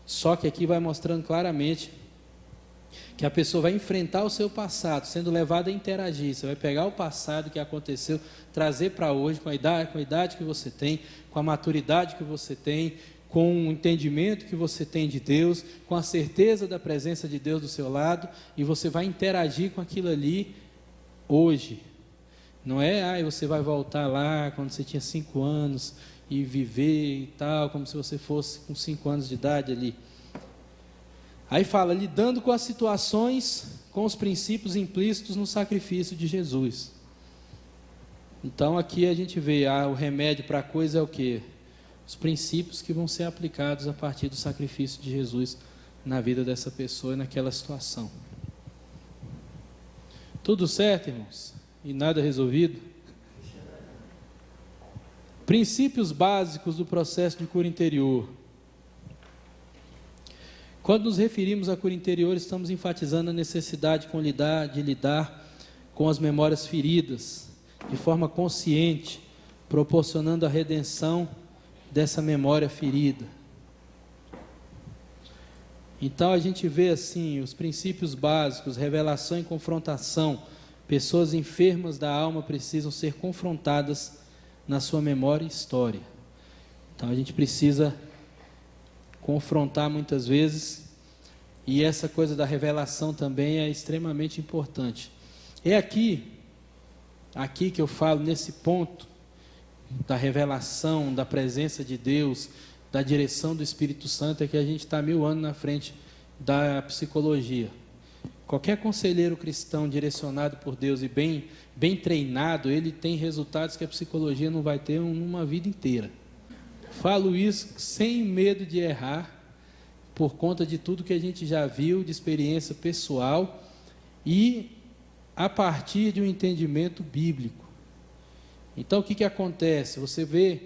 só que aqui vai mostrando claramente que a pessoa vai enfrentar o seu passado, sendo levada a interagir. Você vai pegar o passado que aconteceu, trazer para hoje, com a idade que você tem, com a maturidade que você tem, com o entendimento que você tem de Deus, com a certeza da presença de Deus do seu lado, e você vai interagir com aquilo ali hoje. Não é, você vai voltar lá quando você tinha 5 anos e viver e tal, como se você fosse com 5 anos de idade ali. Aí fala, lidando com as situações, com os princípios implícitos no sacrifício de Jesus. Então aqui a gente vê, o remédio para a coisa é o quê? Os princípios que vão ser aplicados a partir do sacrifício de Jesus na vida dessa pessoa e naquela situação. Tudo certo, irmãos? E nada resolvido? Princípios básicos do processo de cura interior. Quando nos referimos à cura interior, estamos enfatizando a necessidade de lidar com as memórias feridas, de forma consciente, proporcionando a redenção dessa memória ferida. Então a gente vê assim, os princípios básicos, revelação e confrontação. Pessoas enfermas da alma precisam ser confrontadas na sua memória e história. Então a gente precisa confrontar muitas vezes, e essa coisa da revelação também é extremamente importante. É aqui que eu falo, nesse ponto da revelação, da presença de Deus, da direção do Espírito Santo, é que a gente está 1000 anos na frente da psicologia. Qualquer conselheiro cristão direcionado por Deus e bem treinado, ele tem resultados que a psicologia não vai ter numa vida inteira. Falo isso sem medo de errar, por conta de tudo que a gente já viu, de experiência pessoal, e a partir de um entendimento bíblico. Então o que acontece? Você vê,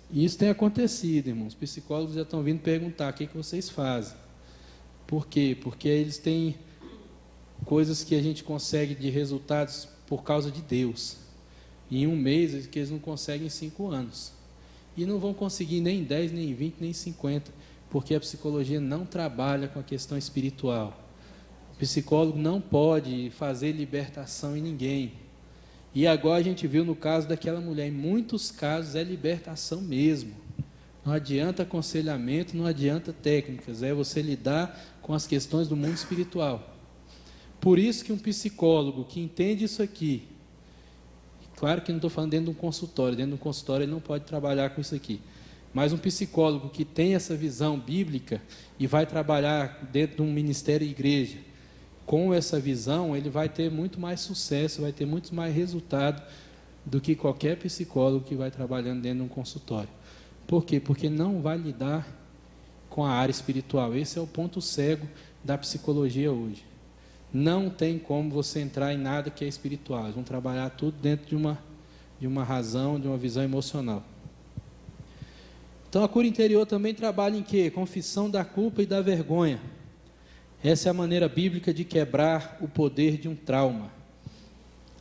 e isso tem acontecido, irmãos, os psicólogos já estão vindo perguntar, o que vocês fazem? Por quê? Porque eles têm coisas que a gente consegue de resultados por causa de Deus, em um mês que eles não conseguem em 5 anos, e não vão conseguir nem 10, nem 20, nem 50, porque a psicologia não trabalha com a questão espiritual. O psicólogo não pode fazer libertação em ninguém. E agora a gente viu no caso daquela mulher, em muitos casos é libertação mesmo. Não adianta aconselhamento, não adianta técnicas, é você lidar com as questões do mundo espiritual. Por isso que um psicólogo que entende isso aqui, Claro que não estou falando dentro de um consultório. Dentro de um consultório ele não pode trabalhar com isso aqui. Mas um psicólogo que tem essa visão bíblica e vai trabalhar dentro de um ministério e igreja com essa visão, ele vai ter muito mais sucesso, vai ter muito mais resultado do que qualquer psicólogo que vai trabalhando dentro de um consultório. Por quê? Porque não vai lidar com a área espiritual. Esse é o ponto cego da psicologia hoje. Não tem como você entrar em nada que é espiritual. Eles vão trabalhar tudo dentro de uma razão, de uma visão emocional. Então, a cura interior também trabalha em quê? Confissão da culpa e da vergonha. Essa é a maneira bíblica de quebrar o poder de um trauma.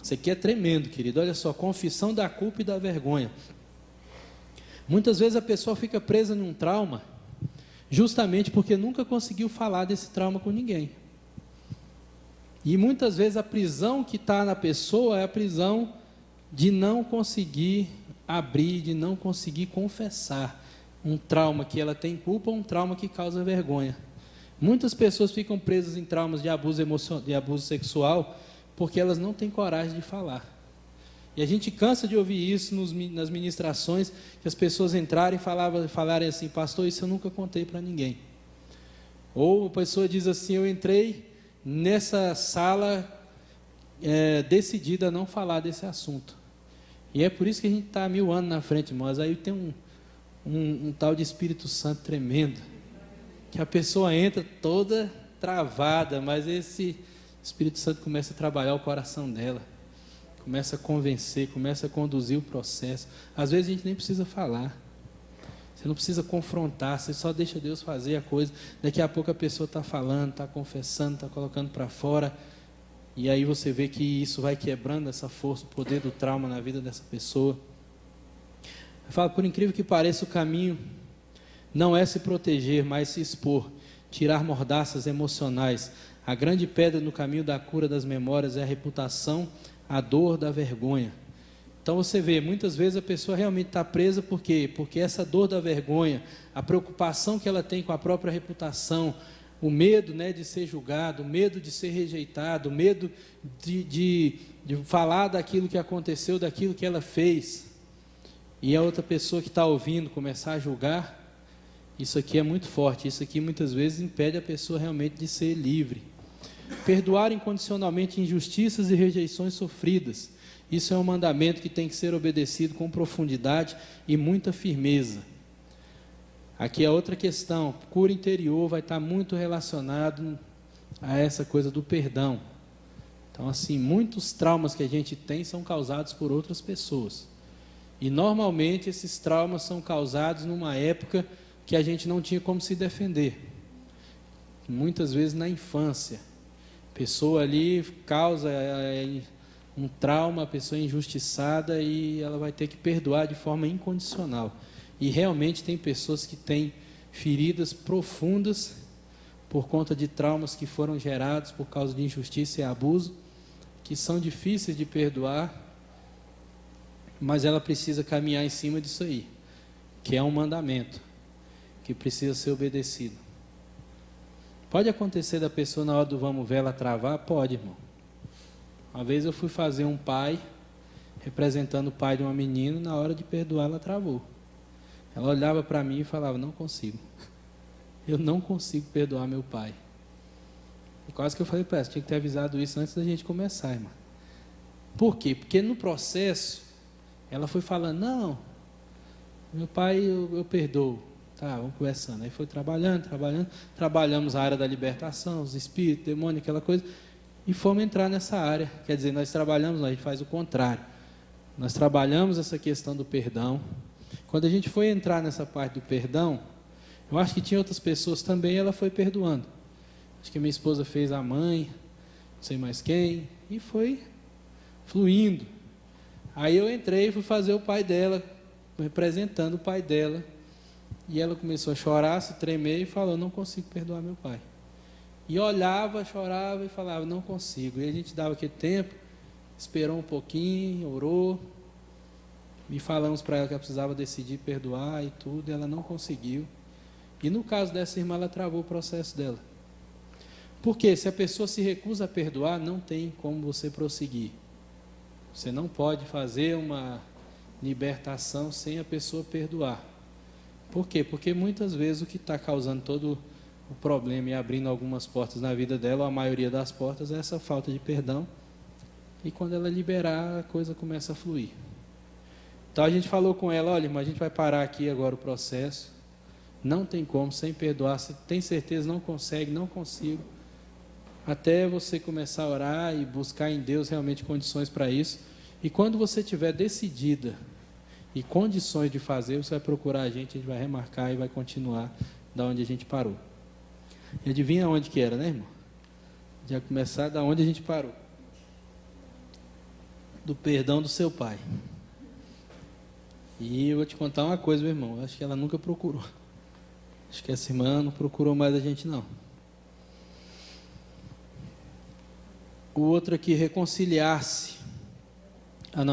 Isso aqui é tremendo, querido. Olha só, confissão da culpa e da vergonha. Muitas vezes a pessoa fica presa num trauma justamente porque nunca conseguiu falar desse trauma com ninguém. E muitas vezes a prisão que está na pessoa é a prisão de não conseguir abrir, de não conseguir confessar um trauma que ela tem culpa ou um trauma que causa vergonha. Muitas pessoas ficam presas em traumas de abuso emocional, de abuso sexual, porque elas não têm coragem de falar. E a gente cansa de ouvir isso nas ministrações, que as pessoas entrarem e falarem assim: pastor, isso eu nunca contei para ninguém. Ou a pessoa diz assim: eu entrei nessa sala decidida a não falar desse assunto. E é por isso que a gente está 1000 anos na frente, irmãos. Aí tem um tal de Espírito Santo tremendo, que a pessoa entra toda travada, mas esse Espírito Santo começa a trabalhar o coração dela, começa a convencer, começa a conduzir o processo. Às vezes a gente nem precisa falar, você não precisa confrontar, você só deixa Deus fazer a coisa. Daqui a pouco a pessoa está falando, está confessando, está colocando para fora, e aí você vê que isso vai quebrando essa força, o poder do trauma na vida dessa pessoa. Eu falo, por incrível que pareça, o caminho não é se proteger, mas se expor, tirar mordaças emocionais. A grande pedra no caminho da cura das memórias é a reputação, a dor da vergonha. Então você vê, muitas vezes a pessoa realmente está presa, por quê? Porque essa dor da vergonha, a preocupação que ela tem com a própria reputação, o medo, de ser julgado, o medo de ser rejeitado, o medo de falar daquilo que aconteceu, daquilo que ela fez, e a outra pessoa que está ouvindo começar a julgar. Isso aqui é muito forte, isso aqui muitas vezes impede a pessoa realmente de ser livre. Perdoar incondicionalmente injustiças e rejeições sofridas. Isso é um mandamento que tem que ser obedecido com profundidade e muita firmeza. Aqui é outra questão, cura interior vai estar muito relacionado a essa coisa do perdão. Então, assim, muitos traumas que a gente tem são causados por outras pessoas. E normalmente esses traumas são causados numa época que a gente não tinha como se defender. Muitas vezes na infância. A pessoa ali causa um trauma, a pessoa é injustiçada e ela vai ter que perdoar de forma incondicional. E realmente tem pessoas que têm feridas profundas por conta de traumas que foram gerados por causa de injustiça e abuso, que são difíceis de perdoar, mas ela precisa caminhar em cima disso aí, que é um mandamento, que precisa ser obedecido. Pode acontecer da pessoa na hora do vamos ver ela travar? Pode, irmão. Uma vez eu fui fazer um pai, representando o pai de uma menina, na hora de perdoar ela travou. Ela olhava para mim e falava: não consigo. Eu não consigo perdoar meu pai. E quase que eu falei para ela: tinha que ter avisado isso antes da gente começar, irmão. Por quê? Porque no processo, ela foi falando: não, meu pai eu perdoo. Tá, vamos conversando. Aí foi trabalhamos a área da libertação, os espíritos, demônio, aquela coisa, e fomos entrar nessa área. Quer dizer, nós trabalhamos, a gente faz o contrário. Nós trabalhamos essa questão do perdão. Quando a gente foi entrar nessa parte do perdão, eu acho que tinha outras pessoas também, ela foi perdoando. Acho que minha esposa fez a mãe, não sei mais quem, e foi fluindo. Aí eu entrei e fui fazer o pai dela, representando o pai dela, e ela começou a chorar, se tremer e falou: não consigo perdoar meu pai. E olhava, chorava e falava: não consigo. E a gente dava aquele tempo, esperou um pouquinho, orou, e falamos para ela que ela precisava decidir perdoar e tudo, e ela não conseguiu. E no caso dessa irmã, ela travou o processo dela. Porque se a pessoa se recusa a perdoar, não tem como você prosseguir. Você não pode fazer uma libertação sem a pessoa perdoar. Por quê? Porque muitas vezes o que está causando todo o problema e abrindo algumas portas na vida dela, ou a maioria das portas, é essa falta de perdão. E quando ela liberar, a coisa começa a fluir. Então a gente falou com ela, olha, irmã, a gente vai parar aqui agora o processo. Não tem como, sem perdoar. Se tem certeza, não consegue, não consigo. Até você começar a orar e buscar em Deus realmente condições para isso. E quando você estiver decidida e condições de fazer, você vai procurar a gente vai remarcar e vai continuar da onde a gente parou. E adivinha onde que era, né, irmão? Já começar da onde a gente parou. Do perdão do seu pai. E eu vou te contar uma coisa, meu irmão. Acho que ela nunca procurou. Acho que essa irmã não procurou mais a gente, não. O outro aqui, reconciliar-se.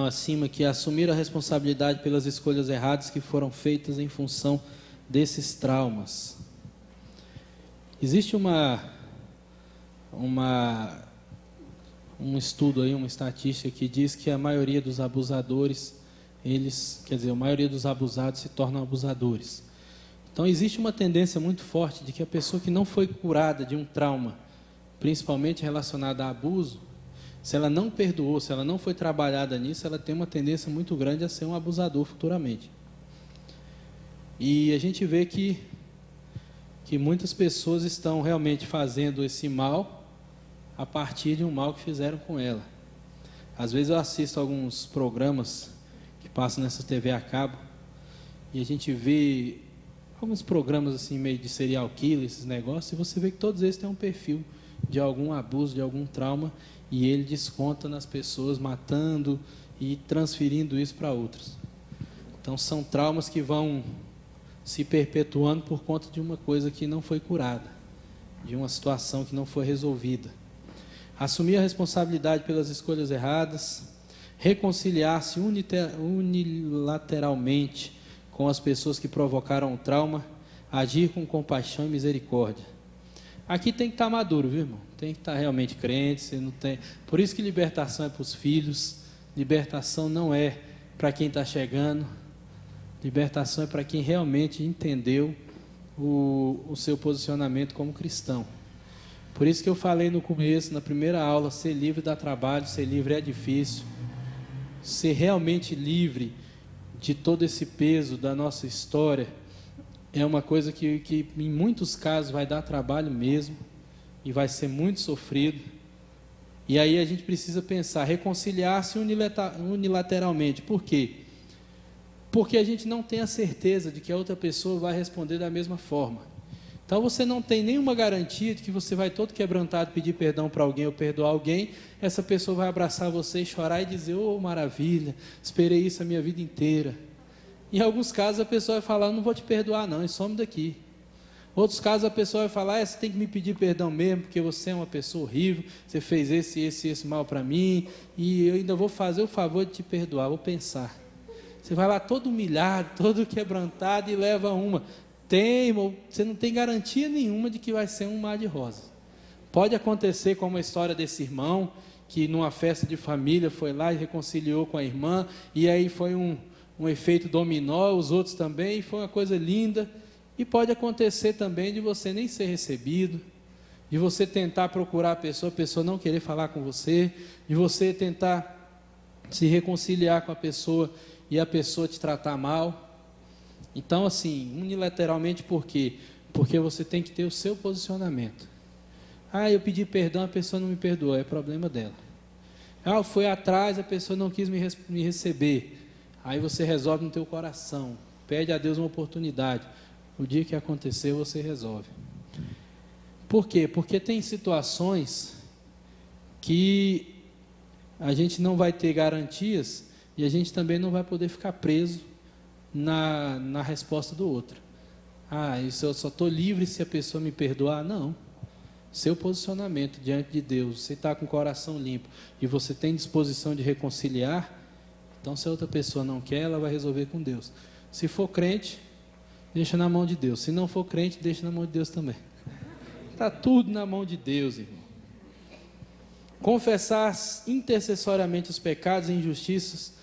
Acima aqui, assumir a responsabilidade pelas escolhas erradas que foram feitas em função desses traumas. Existe um estudo aí, uma estatística que diz que a maioria dos abusadores, a maioria dos abusados se tornam abusadores. Então existe uma tendência muito forte de que a pessoa que não foi curada de um trauma, principalmente relacionado a abuso, se ela não perdoou, se ela não foi trabalhada nisso, ela tem uma tendência muito grande a ser um abusador futuramente. E a gente vê que muitas pessoas estão realmente fazendo esse mal a partir de um mal que fizeram com ela. Às vezes eu assisto alguns programas que passam nessa TV a cabo e a gente vê alguns programas assim meio de serial killer, esses negócios, e você vê que todos eles têm um perfil de algum abuso, de algum trauma, e ele desconta nas pessoas, matando e transferindo isso para outras. Então são traumas que vão se perpetuando por conta de uma coisa que não foi curada, de uma situação que não foi resolvida. Assumir a responsabilidade pelas escolhas erradas, reconciliar-se unilateralmente com as pessoas que provocaram o trauma, agir com compaixão e misericórdia. Aqui tem que estar maduro, viu, irmão? Tem que estar realmente crente. Você não tem... Por isso que libertação é para os filhos. Libertação não é para quem está chegando. Libertação é para quem realmente entendeu o seu posicionamento como cristão. Por isso que eu falei no começo, na primeira aula, ser livre dá trabalho, ser livre é difícil. Ser realmente livre de todo esse peso da nossa história é uma coisa que em muitos casos vai dar trabalho mesmo e vai ser muito sofrido. E aí a gente precisa pensar, reconciliar-se unilateralmente. Por quê? Porque a gente não tem a certeza de que a outra pessoa vai responder da mesma forma. Então você não tem nenhuma garantia de que você vai todo quebrantado pedir perdão para alguém ou perdoar alguém, essa pessoa vai abraçar você e chorar e dizer, oh, maravilha, esperei isso a minha vida inteira. Em alguns casos a pessoa vai falar, não vou te perdoar não, e some daqui. Outros casos a pessoa vai falar, você tem que me pedir perdão mesmo, porque você é uma pessoa horrível, você fez esse mal para mim, e eu ainda vou fazer o favor de te perdoar, vou pensar. Você vai lá todo humilhado, todo quebrantado e leva uma. Você não tem garantia nenhuma de que vai ser um mar de rosa. Pode acontecer como a história desse irmão, que numa festa de família foi lá e reconciliou com a irmã, e aí foi um efeito dominó, os outros também, foi uma coisa linda. E pode acontecer também de você nem ser recebido, de você tentar procurar a pessoa não querer falar com você, de você tentar se reconciliar com a pessoa e a pessoa te tratar mal. Então, assim, unilateralmente, por quê? Porque você tem que ter o seu posicionamento. Eu pedi perdão, a pessoa não me perdoou, é problema dela. Eu fui atrás, a pessoa não quis me receber. Aí você resolve no teu coração, pede a Deus uma oportunidade. O dia que acontecer, você resolve. Por quê? Porque tem situações que a gente não vai ter garantias e a gente também não vai poder ficar preso na resposta do outro. Isso eu só estou livre se a pessoa me perdoar? Não. Seu posicionamento diante de Deus, você está com o coração limpo e você tem disposição de reconciliar, então se a outra pessoa não quer, ela vai resolver com Deus. Se for crente, deixa na mão de Deus. Se não for crente, deixa na mão de Deus também. Está tudo na mão de Deus, irmão. Confessar intercessoriamente os pecados e injustiças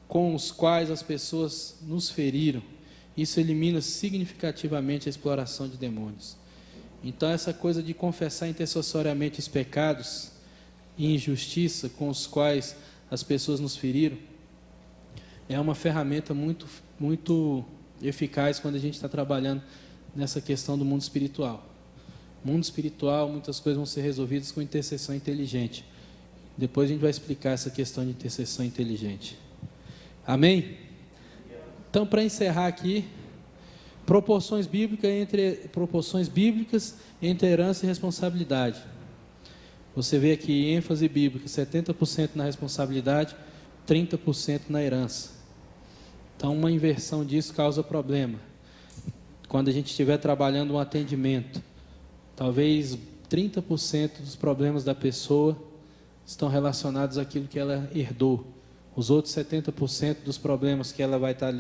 com os quais as pessoas nos feriram. Isso elimina significativamente a exploração de demônios. Então, essa coisa de confessar intercessoriamente os pecados e injustiça com os quais as pessoas nos feriram é uma ferramenta muito eficaz quando a gente está trabalhando nessa questão do mundo espiritual. Mundo espiritual, muitas coisas vão ser resolvidas com intercessão inteligente. Depois a gente vai explicar essa questão de intercessão inteligente. Amém? Então, para encerrar aqui, proporções bíblicas entre herança e responsabilidade. Você vê aqui ênfase bíblica, 70% na responsabilidade, 30% na herança. Então, uma inversão disso causa problema. Quando a gente estiver trabalhando um atendimento, talvez 30% dos problemas da pessoa estão relacionados àquilo que ela herdou. Os outros 70% dos problemas que ela vai estar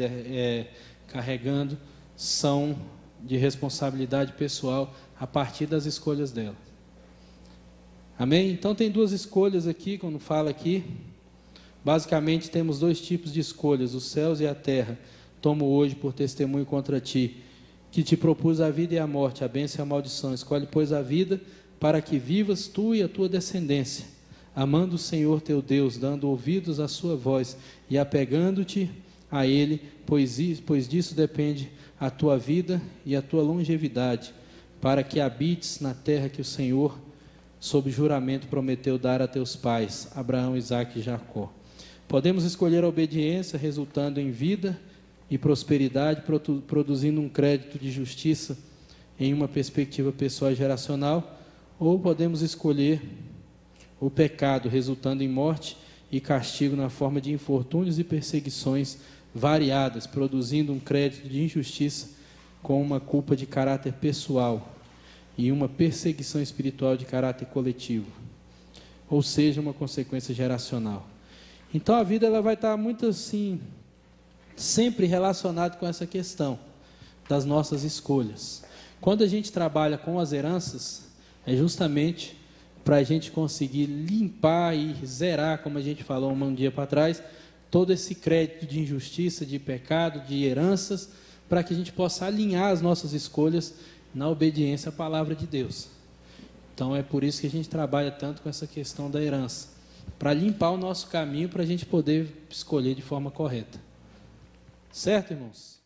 carregando são de responsabilidade pessoal a partir das escolhas dela. Amém? Então tem duas escolhas aqui, quando fala aqui. Basicamente temos dois tipos de escolhas: os céus e a terra. Tomo hoje por testemunho contra ti, que te propus a vida e a morte, a bênção e a maldição. Escolhe, pois, a vida, para que vivas tu e a tua descendência, amando o Senhor teu Deus, dando ouvidos à sua voz e apegando-te a Ele, pois disso depende a tua vida e a tua longevidade, para que habites na terra que o Senhor, sob juramento, prometeu dar a teus pais, Abraão, Isaque e Jacó. Podemos escolher a obediência, resultando em vida e prosperidade, produzindo um crédito de justiça em uma perspectiva pessoal e geracional, ou podemos escolher o pecado, resultando em morte e castigo na forma de infortúnios e perseguições variadas, produzindo um crédito de injustiça com uma culpa de caráter pessoal e uma perseguição espiritual de caráter coletivo, ou seja, uma consequência geracional. Então a vida ela vai estar muito assim, sempre relacionada com essa questão das nossas escolhas. Quando a gente trabalha com as heranças, é justamente para a gente conseguir limpar e zerar, como a gente falou um dia para trás, todo esse crédito de injustiça, de pecado, de heranças, para que a gente possa alinhar as nossas escolhas na obediência à palavra de Deus. Então é por isso que a gente trabalha tanto com essa questão da herança, para limpar o nosso caminho, para a gente poder escolher de forma correta. Certo, irmãos?